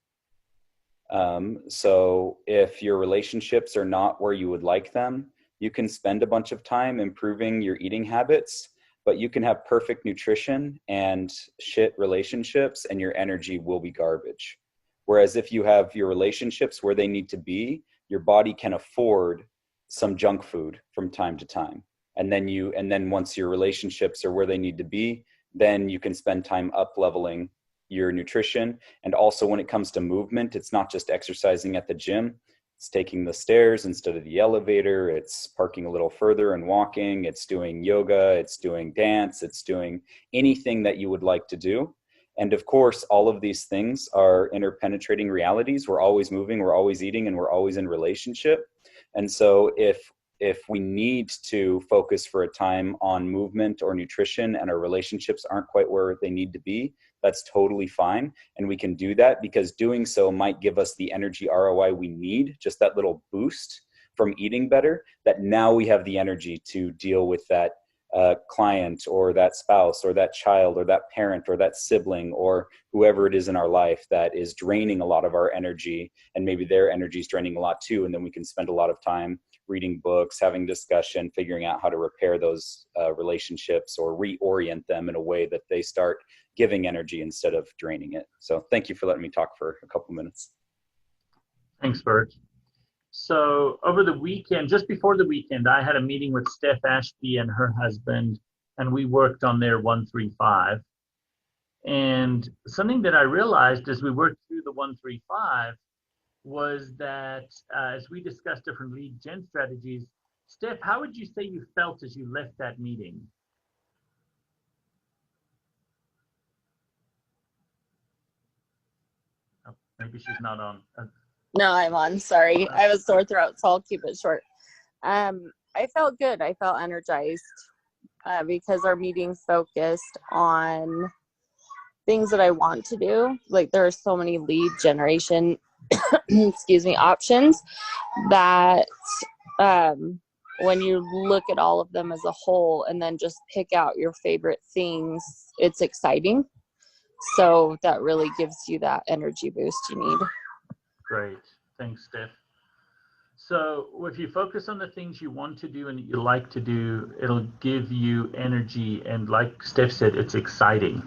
So if your relationships are not where you would like them, you can spend a bunch of time improving your eating habits, but you can have perfect nutrition and shit relationships and your energy will be garbage. Whereas if you have your relationships where they need to be, your body can afford some junk food from time to time. And then once your relationships are where they need to be, then you can spend time up leveling your nutrition. And also when it comes to movement, it's not just exercising at the gym. It's taking the stairs instead of the elevator. It's parking a little further and walking. It's doing yoga. It's doing dance. It's doing anything that you would like to do. And of course, all of these things are interpenetrating realities. We're always moving, we're always eating, and we're always in relationship. And so if we need to focus for a time on movement or nutrition and our relationships aren't quite where they need to be, that's totally fine. And we can do that because doing so might give us the energy ROI we need, just that little boost from eating better, that now we have the energy to deal with that client or that spouse or that child or that parent or that sibling or whoever it is in our life that is draining a lot of our energy, and maybe their energy is draining a lot too. And then we can spend a lot of time reading books, having discussion, figuring out how to repair those relationships or reorient them in a way that they start giving energy instead of draining it. So thank you for letting me talk for a couple minutes. Thanks, Bert. So over the weekend, just before the weekend, I had a meeting with Steph Ashby and her husband, and we worked on their 135. And something that I realized as we worked through the 135 was that as we discussed different lead gen strategies, Steph, how would you say you felt as you left that meeting? Oh, maybe she's not on. No, I'm on. Sorry. I have a sore throat, so I'll keep it short. I felt good. I felt energized because our meeting focused on things that I want to do. Like there are so many lead generation, options that when you look at all of them as a whole and then just pick out your favorite things, it's exciting. So that really gives you that energy boost you need. Great. Thanks, Steph. So if you focus on the things you want to do and you like to do, it'll give you energy. And like Steph said, it's exciting.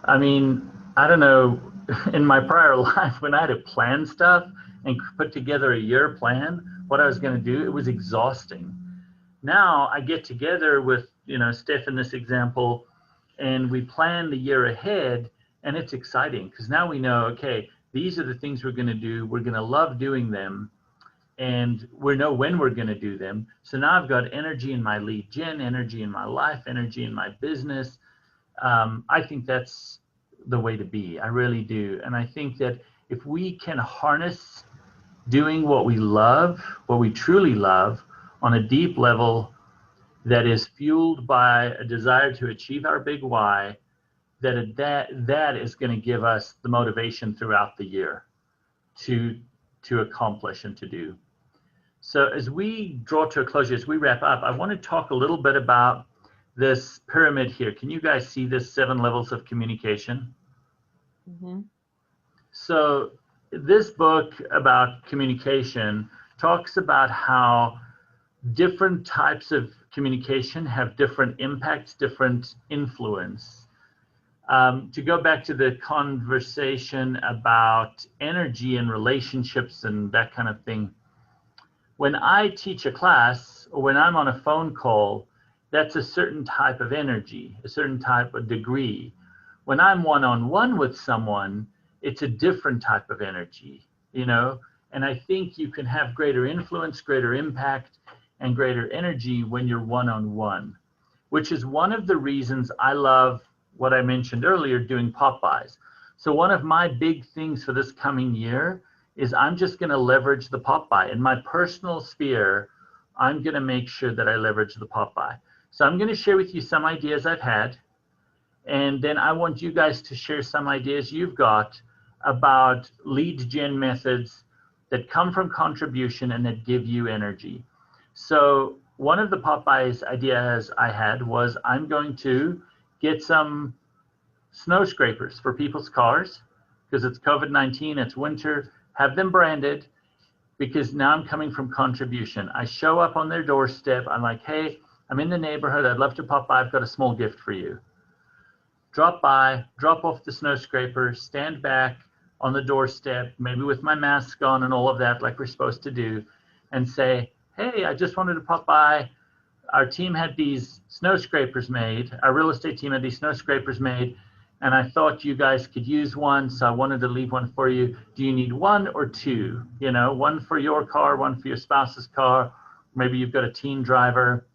I mean, I don't know, in my prior life, when I had to plan stuff and put together a year plan, what I was going to do, it was exhausting. Now I get together with, Steph in this example, and we plan the year ahead, and it's exciting because now we know, okay, these are the things we're going to do. We're going to love doing them, and we know when we're going to do them. So now I've got energy in my lead gen, energy in my life, energy in my business. I think that's the way to be. I really do. And I think that if we can harness doing what we love, what we truly love, on a deep level that is fueled by a desire to achieve our big why, that is going to give us the motivation throughout the year to accomplish and to do. So as we draw to a closure, as we wrap up, I want to talk a little bit about this pyramid here. Can you guys see this 7 levels of communication? Mm-hmm. So this book about communication talks about how different types of communication have different impacts, different influence. To go back to the conversation about energy and relationships and that kind of thing, when I teach a class or when I'm on a phone call, that's a certain type of energy, a certain type of degree. When I'm one-on-one with someone, it's a different type of energy, you know? And I think you can have greater influence, greater impact, and greater energy when you're one-on-one, which is one of the reasons I love what I mentioned earlier, doing pop-bys. So one of my big things for this coming year is I'm just going to leverage the pop-by. In my personal sphere, I'm going to make sure that I leverage the pop-by. So I'm going to share with you some ideas I've had, and then I want you guys to share some ideas you've got about lead gen methods that come from contribution and that give you energy. So one of the pop-bys ideas I had was I'm going to get some snow scrapers for people's cars because it's COVID-19, it's winter, have them branded, because now I'm coming from contribution. I show up on their doorstep. I'm like, hey, I'm in the neighborhood. I'd love to pop by. I've got a small gift for you. Drop by, drop off the snow scraper, stand back on the doorstep, maybe with my mask on and all of that like we're supposed to do, and say, hey, I just wanted to pop by. Our team had these snow scrapers made. Our real estate team had these snow scrapers made, and I thought you guys could use one, so I wanted to leave one for you. Do you need one or two? You know, one for your car, one for your spouse's car. Maybe you've got a teen driver.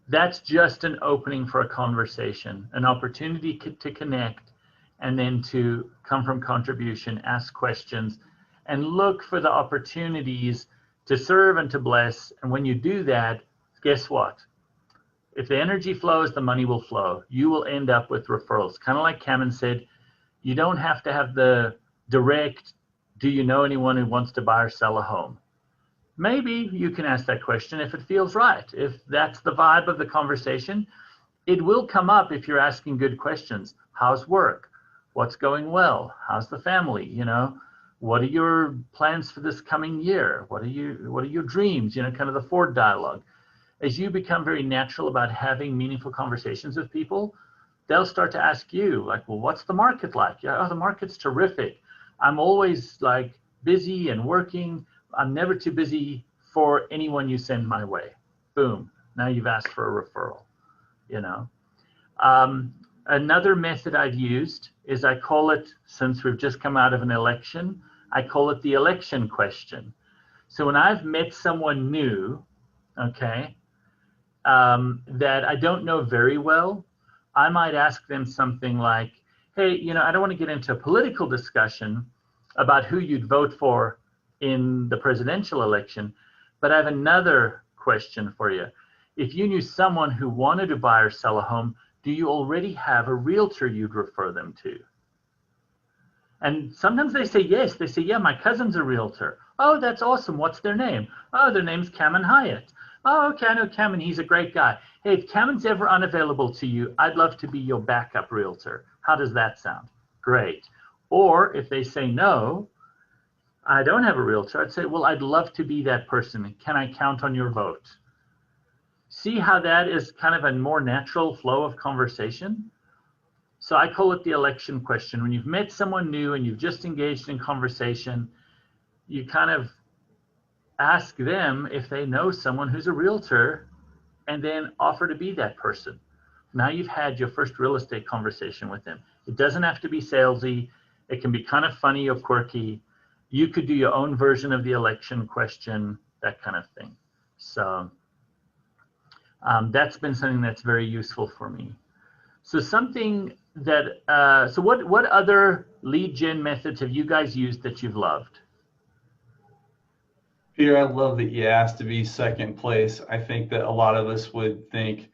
That's just an opening for a conversation, an opportunity to connect, and then to come from contribution, ask questions, and look for the opportunities to serve and to bless. And when you do that, guess what? If the energy flows, the money will flow. You will end up with referrals. Kind of like Cameron said, you don't have to have the direct, do you know anyone who wants to buy or sell a home? Maybe you can ask that question if it feels right. If that's the vibe of the conversation, it will come up if you're asking good questions. How's work? What's going well? How's the family? You know, what are your plans for this coming year? What are your dreams? You know, kind of the Ford dialogue. As you become very natural about having meaningful conversations with people, they'll start to ask you, like, well, what's the market like? Yeah, oh, the market's terrific. I'm always like busy and working. I'm never too busy for anyone you send my way. Boom. Now you've asked for a referral, you know. Another method I've used is I call it, since we've just come out of an election, I call it the election question. So when I've met someone new, okay, that I don't know very well, I might ask them something like, hey, you know, I don't want to get into a political discussion about who you'd vote for in the presidential election, but I have another question for you. If you knew someone who wanted to buy or sell a home, do you already have a realtor you'd refer them to? And sometimes they say yes. They say, yeah, my cousin's a realtor. Oh, that's awesome. What's their name? Oh, their name's Cameron Hyatt. Oh, okay, I know Cameron. He's a great guy. Hey, if Cameron's ever unavailable to you, I'd love to be your backup realtor. How does that sound? Great. Or if they say no, I don't have a realtor, I'd say, well, I'd love to be that person. Can I count on your vote? See how that is kind of a more natural flow of conversation? So I call it the election question. When you've met someone new and you've just engaged in conversation, you kind of ask them if they know someone who's a realtor and then offer to be that person. Now you've had your first real estate conversation with them. It doesn't have to be salesy. It can be kind of funny or quirky. You could do your own version of the election question, that kind of thing. So that's been something that's very useful for me. So something that, so what other lead gen methods have you guys used that you've loved? Peter, I love that you asked to be second place. I think that a lot of us would think,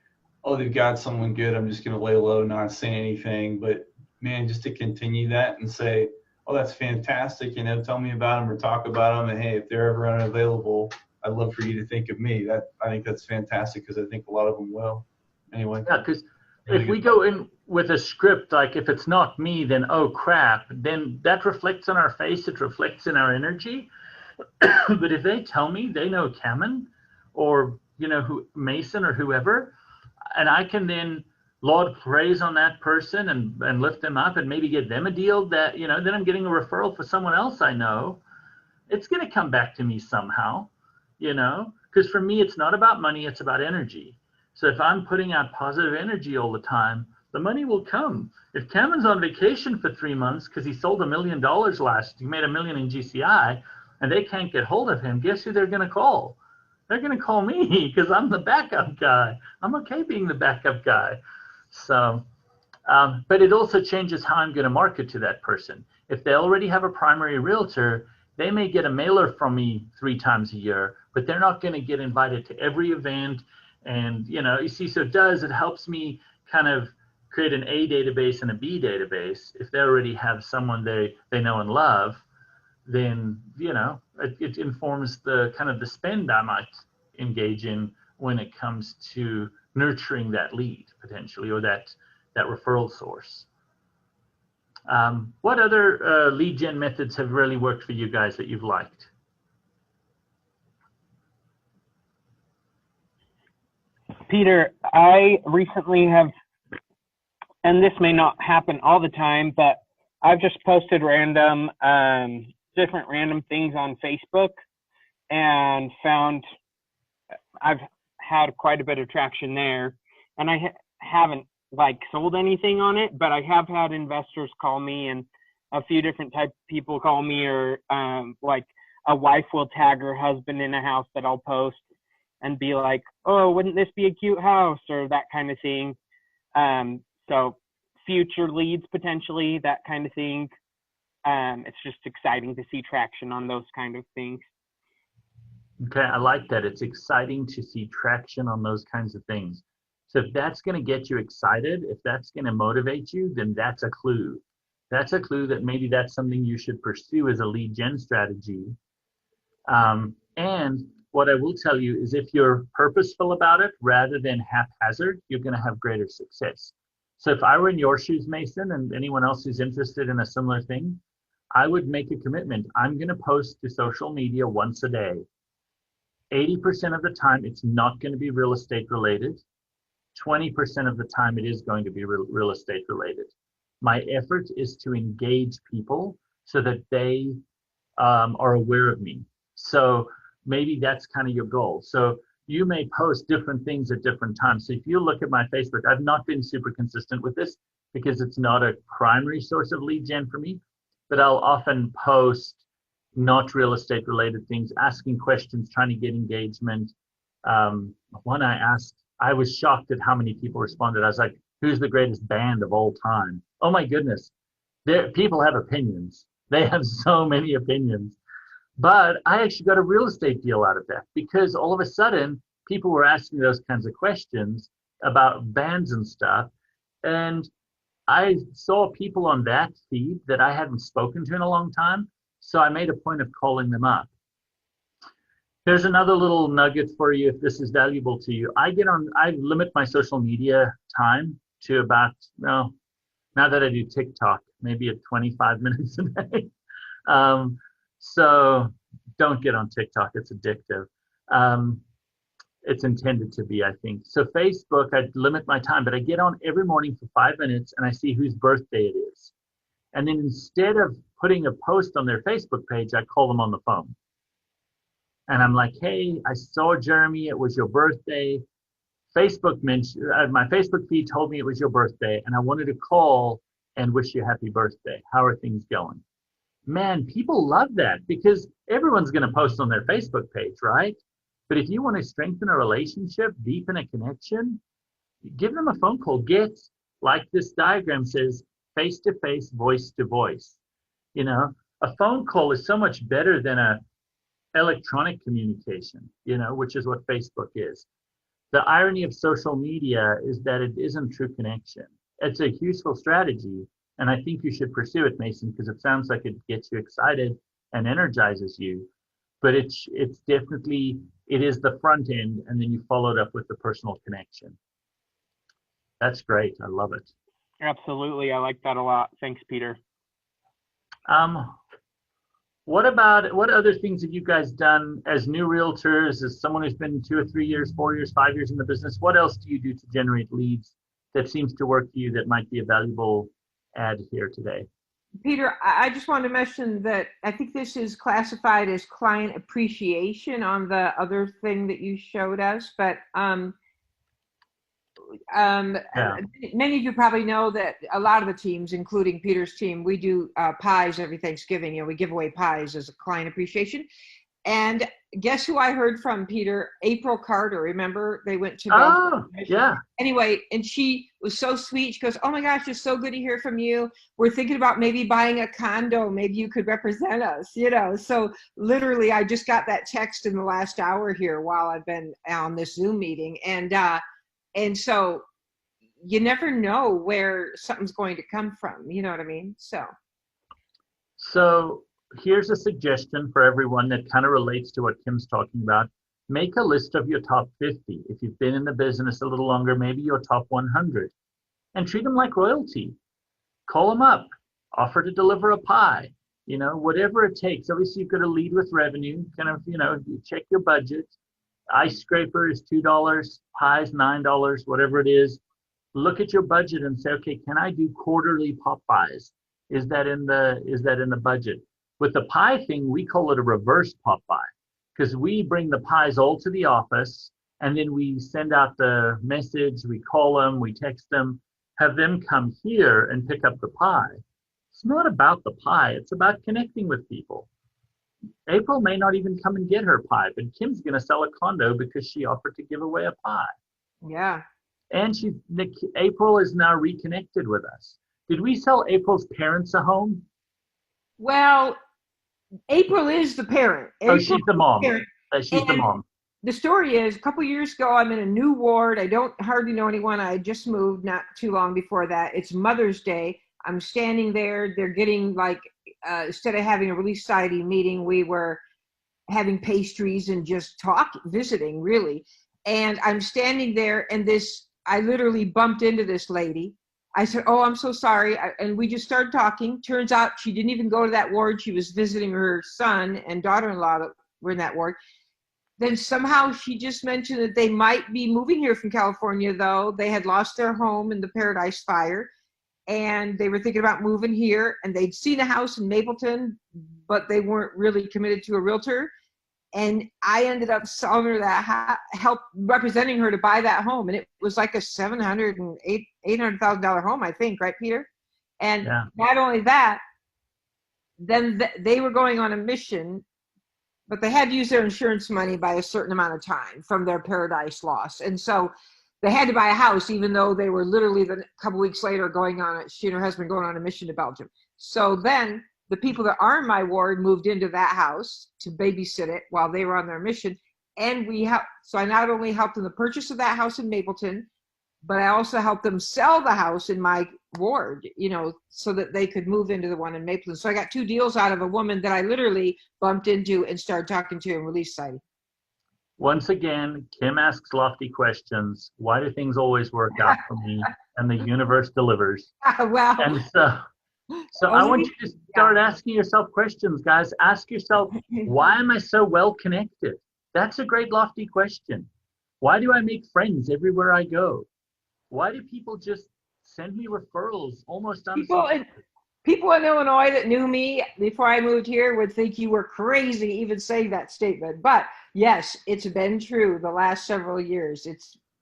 oh, they've got someone good, I'm just going to lay low, not say anything. But man, just to continue that and say, oh, that's fantastic, tell me about them or talk about them. And hey, if they're ever unavailable, I'd love for you to think of me. I think that's fantastic, because I think a lot of them will. Anyway. Yeah, because really if we good. go in with a script, like if it's not me, then oh crap, then that reflects on our face, it reflects in our energy. But if they tell me they know Cameron or, who Mason or whoever, and I can then laud praise on that person and lift them up and maybe get them a deal that, then I'm getting a referral for someone else I know, it's going to come back to me somehow, because for me, it's not about money, it's about energy. So if I'm putting out positive energy all the time, the money will come. If Cameron's on vacation for 3 months because he sold $1 million he made $1 million in GCI, and they can't get hold of him, guess who they're going to call? They're going to call me because I'm the backup guy. I'm okay being the backup guy. So, but it also changes how I'm going to market to that person. If they already have a primary realtor, they may get a mailer from me 3 times a year, but they're not going to get invited to every event. And, you see, so it helps me kind of create an A database and a B database. If they already have someone they know and love, then, it informs the kind of the spend I might engage in when it comes to nurturing that lead potentially, or that referral source. What other lead gen methods have really worked for you guys that you've liked? Peter, I recently have, and this may not happen all the time, but I've just posted different random things on Facebook and found I've had quite a bit of traction there. And I haven't sold anything on it, but I have had investors call me, and a few different type of people call me, or a wife will tag her husband in a house that I'll post and be like, oh, wouldn't this be a cute house, or that kind of thing. So future leads potentially, that kind of thing. It's just exciting to see traction on those kind of things. Okay, I like that. It's exciting to see traction on those kinds of things. So if that's going to get you excited, if that's going to motivate you, then that's a clue. That's a clue that maybe that's something you should pursue as a lead gen strategy. And what I will tell you is, if you're purposeful about it rather than haphazard, you're going to have greater success. So if I were in your shoes, Mason, and anyone else who's interested in a similar thing, I would make a commitment. I'm going to post to social media once a day. 80% of the time, it's not going to be real estate related. 20% of the time, it is going to be real estate related. My effort is to engage people so that they are aware of me. So maybe that's kind of your goal. So you may post different things at different times. So if you look at my Facebook, I've not been super consistent with this because it's not a primary source of lead gen for me, but I'll often post not real estate related things, asking questions, trying to get engagement. One I asked, I was shocked at how many people responded. I was like, who's the greatest band of all time? Oh my goodness. People have opinions. They have so many opinions. But I actually got a real estate deal out of that, because all of a sudden people were asking those kinds of questions about bands and stuff. And I saw people on that feed that I hadn't spoken to in a long time. So I made a point of calling them up. There's another little nugget for you if this is valuable to you. I limit my social media time to about, now that I do TikTok, maybe at 25 minutes a day. So don't get on TikTok, it's addictive. It's intended to be, I think. So Facebook, I limit my time, but I get on every morning for 5 minutes and I see whose birthday it is. And then instead of putting a post on their Facebook page, I call them on the phone. And I'm like, hey, I saw Jeremy, it was your birthday. Facebook mentioned, my Facebook feed told me it was your birthday, and I wanted to call and wish you happy birthday. How are things going? Man, people love that, because everyone's going to post on their Facebook page, right? But if you want to strengthen a relationship, deepen a connection, give them a phone call. Get, like this diagram says, face-to-face, voice-to-voice. A phone call is so much better than a electronic communication, which is what Facebook is. The irony of social media is that it isn't true connection. It's a useful strategy, and I think you should pursue it, Mason, because it sounds like it gets you excited and energizes you. But it's definitely, it is the front end, and then you follow it up with the personal connection. That's great. I love it. Absolutely. I like that a lot. Thanks, Peter. What other things have you guys done as new realtors, as someone who's been 2 or 3 years, 4 years, 5 years in the business? What else do you do to generate leads that seems to work for you that might be a valuable add here today? Peter, I just wanted to mention that I think this is classified as client appreciation on the other thing that you showed us, but many of you probably know that a lot of the teams, including Peter's team, we do pies every Thanksgiving. You know, we give away pies as a client appreciation. And guess who I heard from, Peter? April Carter. Remember, they went to Belgium. Oh, yeah. Anyway, and she was so sweet. She goes, "Oh my gosh, it's so good to hear from you. We're thinking about maybe buying a condo. Maybe you could represent us." You know, so literally, I just got that text in the last hour here while I've been on this Zoom meeting, and so you never know where something's going to come from. You know what I mean? So here's a suggestion for everyone that kind of relates to what Kim's talking about. Make a list of your top 50. If you've been in the business a little longer, maybe your top 100, and treat them like royalty. Call them up, offer to deliver a pie, you know, whatever it takes. Obviously, you've got to lead with revenue, kind of, you know, you check your budget. Ice scraper is $2, pies $9, whatever it is. Look at your budget and say, okay, can I do quarterly pop pies? Is that in the budget? With the pie thing, we call it a reverse pop pie, because we bring the pies all to the office, and then we send out the message, we call them, we text them, have them come here and pick up the pie. It's not about the pie, it's about connecting with people. April may not even come and get her pie, but Kim's going to sell a condo because she offered to give away a pie. Yeah. And April is now reconnected with us. Did we sell April's parents a home? Well, April is the parent. Oh, she's the mom. She's the And mom. the story is, a couple years ago, I'm in a new ward. I don't hardly know anyone. I just moved not too long before that. It's Mother's Day. I'm standing there. They're getting like, instead of having a Relief Society meeting, we were having pastries and just visiting really. And I'm standing there, and I literally bumped into this lady. I said, "Oh, I'm so sorry." And we just started talking. Turns out she didn't even go to that ward. She was visiting her son and daughter-in-law that were in that ward. Then somehow she just mentioned that they might be moving here from California, though. They had lost their home in the Paradise Fire, and they were thinking about moving here. And they'd seen a house in Mapleton, but they weren't really committed to a realtor. And I ended up selling her that, help representing her to buy that home. And it was like a $800,000 home, I think, right, Peter? And Yeah. Not only that, then they were going on a mission, but they had to use their insurance money by a certain amount of time from their Paradise loss. And so they had to buy a house, even though they were literally a couple weeks later she and her husband going on a mission to Belgium. So then the people that are in my ward moved into that house to babysit it while they were on their mission. And so I not only helped in the purchase of that house in Mapleton, but I also helped them sell the house in my ward, you know, so that they could move into the one in Mapleton. So I got 2 deals out of a woman that I literally bumped into and started talking to in Relief Society. Once again, Kim asks lofty questions. Why do things always work out for me? And the universe delivers. Well, and so I want you to start asking yourself questions, guys. Ask yourself, why am I so well connected? That's a great lofty question. Why do I make friends everywhere I go? Why do people just send me referrals almost unsolicited? People in Illinois that knew me before I moved here would think you were crazy even saying that statement. But yes, it's been true the last several years.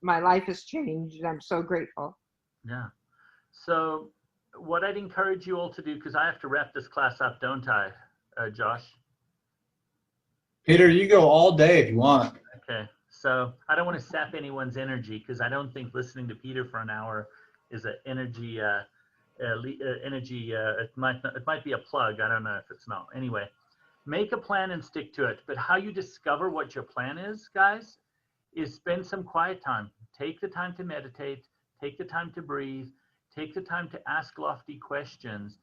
My life has changed, and I'm so grateful. Yeah. So what I'd encourage you all to do, because I have to wrap this class up, don't I, Josh? Peter, you go all day if you want. Okay. So I don't want to sap anyone's energy, because I don't think listening to Peter for an hour is an energy. It might be a plug. I don't know if it's not. Anyway, make a plan and stick to it. But how you discover what your plan is, guys, is spend some quiet time. Take the time to meditate, take the time to breathe, take the time to ask lofty questions,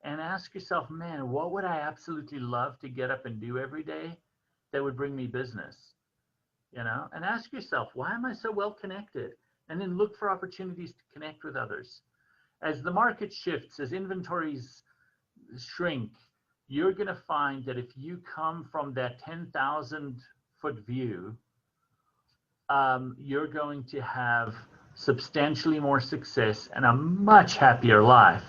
and ask yourself, man, what would I absolutely love to get up and do every day that would bring me business? And ask yourself, why am I so well connected? And then look for opportunities to connect with others. As the market shifts, as inventories shrink, you're going to find that if you come from that 10,000 foot view, you're going to have substantially more success and a much happier life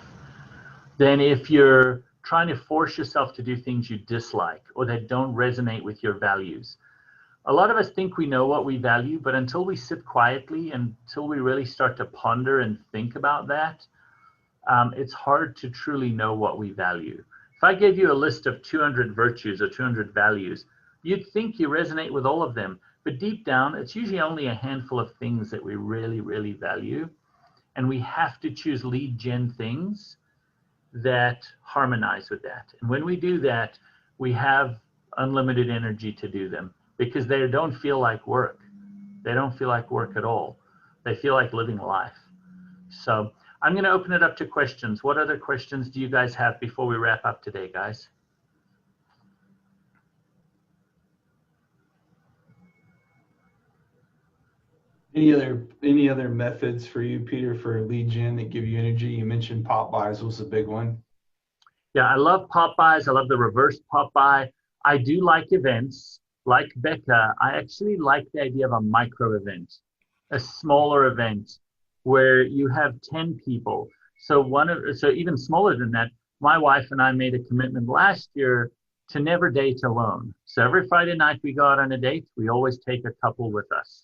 than if you're trying to force yourself to do things you dislike or that don't resonate with your values. A lot of us think we know what we value, but until we sit quietly, until we really start to ponder and think about that, it's hard to truly know what we value. If I gave you a list of 200 virtues or 200 values, you'd think you resonate with all of them. But deep down, it's usually only a handful of things that we really, really value. And we have to choose lead gen things that harmonize with that. And when we do that, we have unlimited energy to do them because they don't feel like work. They don't feel like work at all. They feel like living life. So I'm going to open it up to questions. What other questions do you guys have before we wrap up today, guys? Any other methods for you, Peter, for lead gen that give you energy? You mentioned pop buys was a big one. Yeah, I love pop buys. I love the reverse pop buy. I do like events. Like Becca, I actually like the idea of a micro event, a smaller event where you have 10 people. So even smaller than that, my wife and I made a commitment last year to never date alone. So every Friday night we go out on a date, we always take a couple with us.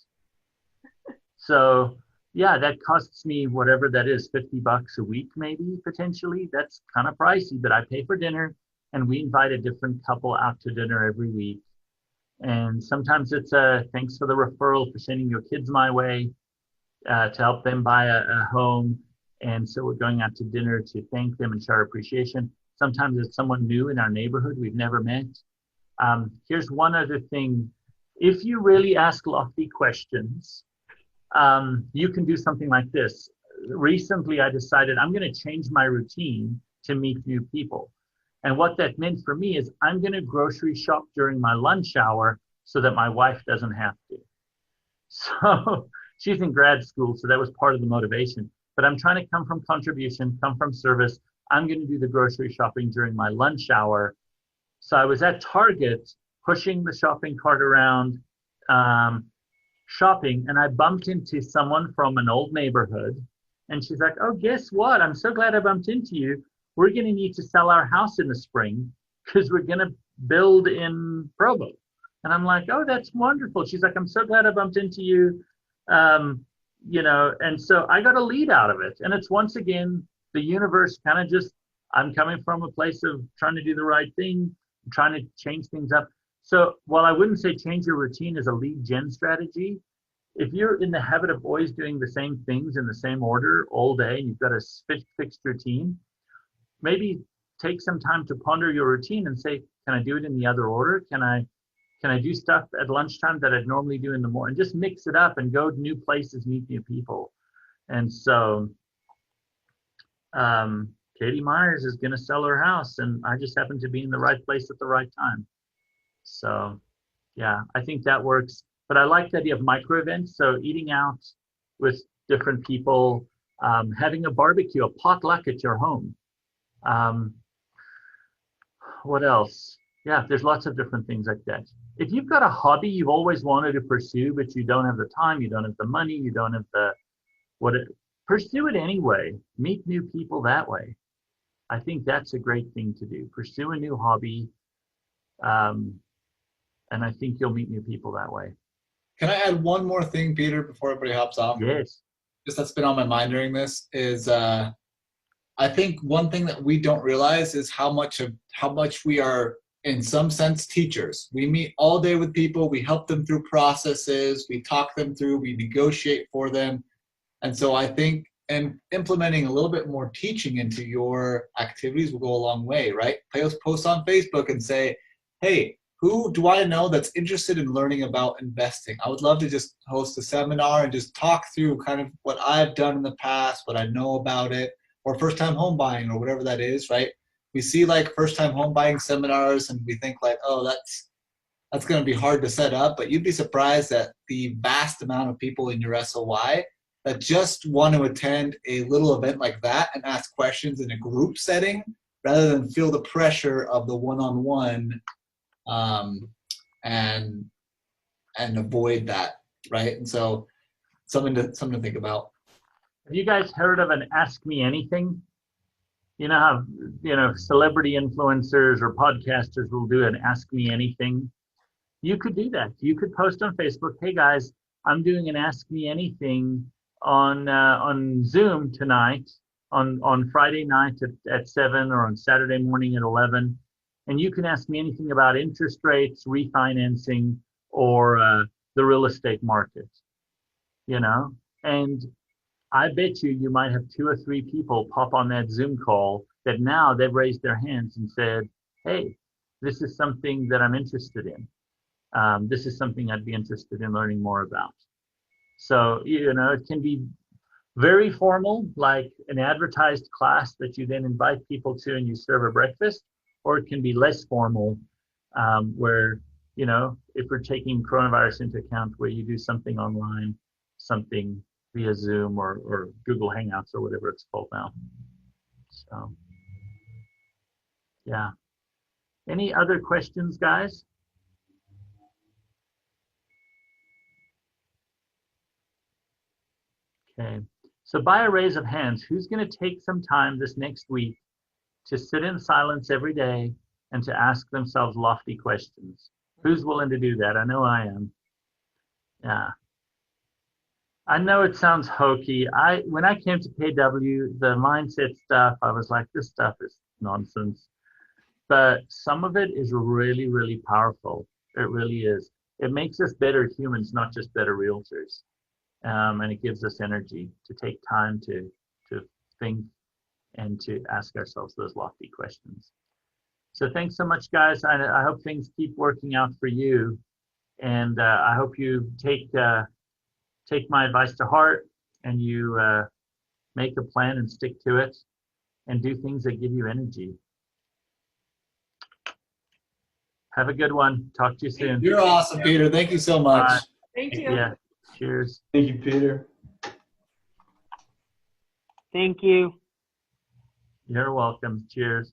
So yeah, that costs me whatever that is, $50 a week, maybe potentially. That's kind of pricey, but I pay for dinner and we invite a different couple out to dinner every week. And sometimes it's a thanks for the referral for sending your kids my way to help them buy a home. And so we're going out to dinner to thank them and show our appreciation. Sometimes it's someone new in our neighborhood we've never met. Here's one other thing. If you really ask lofty questions, you can do something like this. Recently, I decided I'm going to change my routine to meet new people. And what that meant for me is I'm going to grocery shop during my lunch hour so that my wife doesn't have to. So she's in grad school, so that was part of the motivation. But I'm trying to come from contribution, come from service. I'm going to do the grocery shopping during my lunch hour. So I was at Target pushing the shopping cart around, shopping, and I bumped into someone from an old neighborhood. And she's like, oh, guess what? I'm so glad I bumped into you. We're going to need to sell our house in the spring because we're going to build in Provo. And I'm like, oh, that's wonderful. She's like, I'm so glad I bumped into you. And so I got a lead out of it. And it's once again, the universe kind of just, I'm coming from a place of trying to do the right thing, trying to change things up. So while I wouldn't say change your routine as a lead gen strategy, if you're in the habit of always doing the same things in the same order all day, and you've got a fixed routine, maybe take some time to ponder your routine and say, can I do it in the other order? Can I do stuff at lunchtime that I'd normally do in the morning? Just mix it up and go to new places, meet new people. And so Katie Myers is going to sell her house, and I just happen to be in the right place at the right time. So yeah, I think that works. But I like the idea of micro events. So eating out with different people, having a barbecue, a potluck at your home. What else? Yeah, there's lots of different things like that. If you've got a hobby you've always wanted to pursue, but you don't have the time, you don't have the money, you don't have pursue it anyway. Meet new people that way. I think that's a great thing to do. Pursue a new hobby. And I think you'll meet new people that way. Can I add one more thing, Peter, before everybody hops off? Yes. Just that's been on my mind during this is I think one thing that we don't realize is how much we are, in some sense, teachers. We meet all day with people, we help them through processes, we talk them through, we negotiate for them. And so I think implementing a little bit more teaching into your activities will go a long way, right? Post on Facebook and say, hey, who do I know that's interested in learning about investing? I would love to just host a seminar and just talk through kind of what I've done in the past, what I know about it, or first-time home buying or whatever that is, right? We see like first-time home buying seminars and we think like, oh, that's going to be hard to set up, but you'd be surprised at the vast amount of people in your SOY that just want to attend a little event like that and ask questions in a group setting rather than feel the pressure of the one-on-one and avoid that, right? And so something to think about. Have you guys heard of an Ask Me Anything? You know how celebrity influencers or podcasters will do an Ask Me Anything? You could do that. You could post on Facebook, hey guys, I'm doing an Ask Me Anything on Zoom tonight, on Friday night at 7 or on Saturday morning at 11. And you can ask me anything about interest rates, refinancing, or the real estate market, And I bet you might have 2 or 3 people pop on that Zoom call that now they've raised their hands and said, hey, this is something that I'm interested in. This is something I'd be interested in learning more about. So, it can be very formal, like an advertised class that you then invite people to and you serve a breakfast, or it can be less formal, where, if we're taking coronavirus into account, where you do something online, something via Zoom or Google Hangouts or whatever it's called now. So, yeah. Any other questions, guys? Okay. So by a raise of hands, who's going to take some time this next week to sit in silence every day and to ask themselves lofty questions? Who's willing to do that? I know I am. Yeah. I know it sounds hokey. When I came to KW, the mindset stuff, I was like, this stuff is nonsense. But some of it is really, really powerful. It really is. It makes us better humans, not just better realtors. And it gives us energy to take time to think and to ask ourselves those lofty questions. So thanks so much, guys. I hope things keep working out for you. And I hope you take my advice to heart and you make a plan and stick to it and do things that give you energy. Have a good one. Talk to you soon. You're awesome, Peter. Thank you so much. Thank you. Yeah. Cheers. Thank you, Peter. Thank you. You're welcome. Cheers.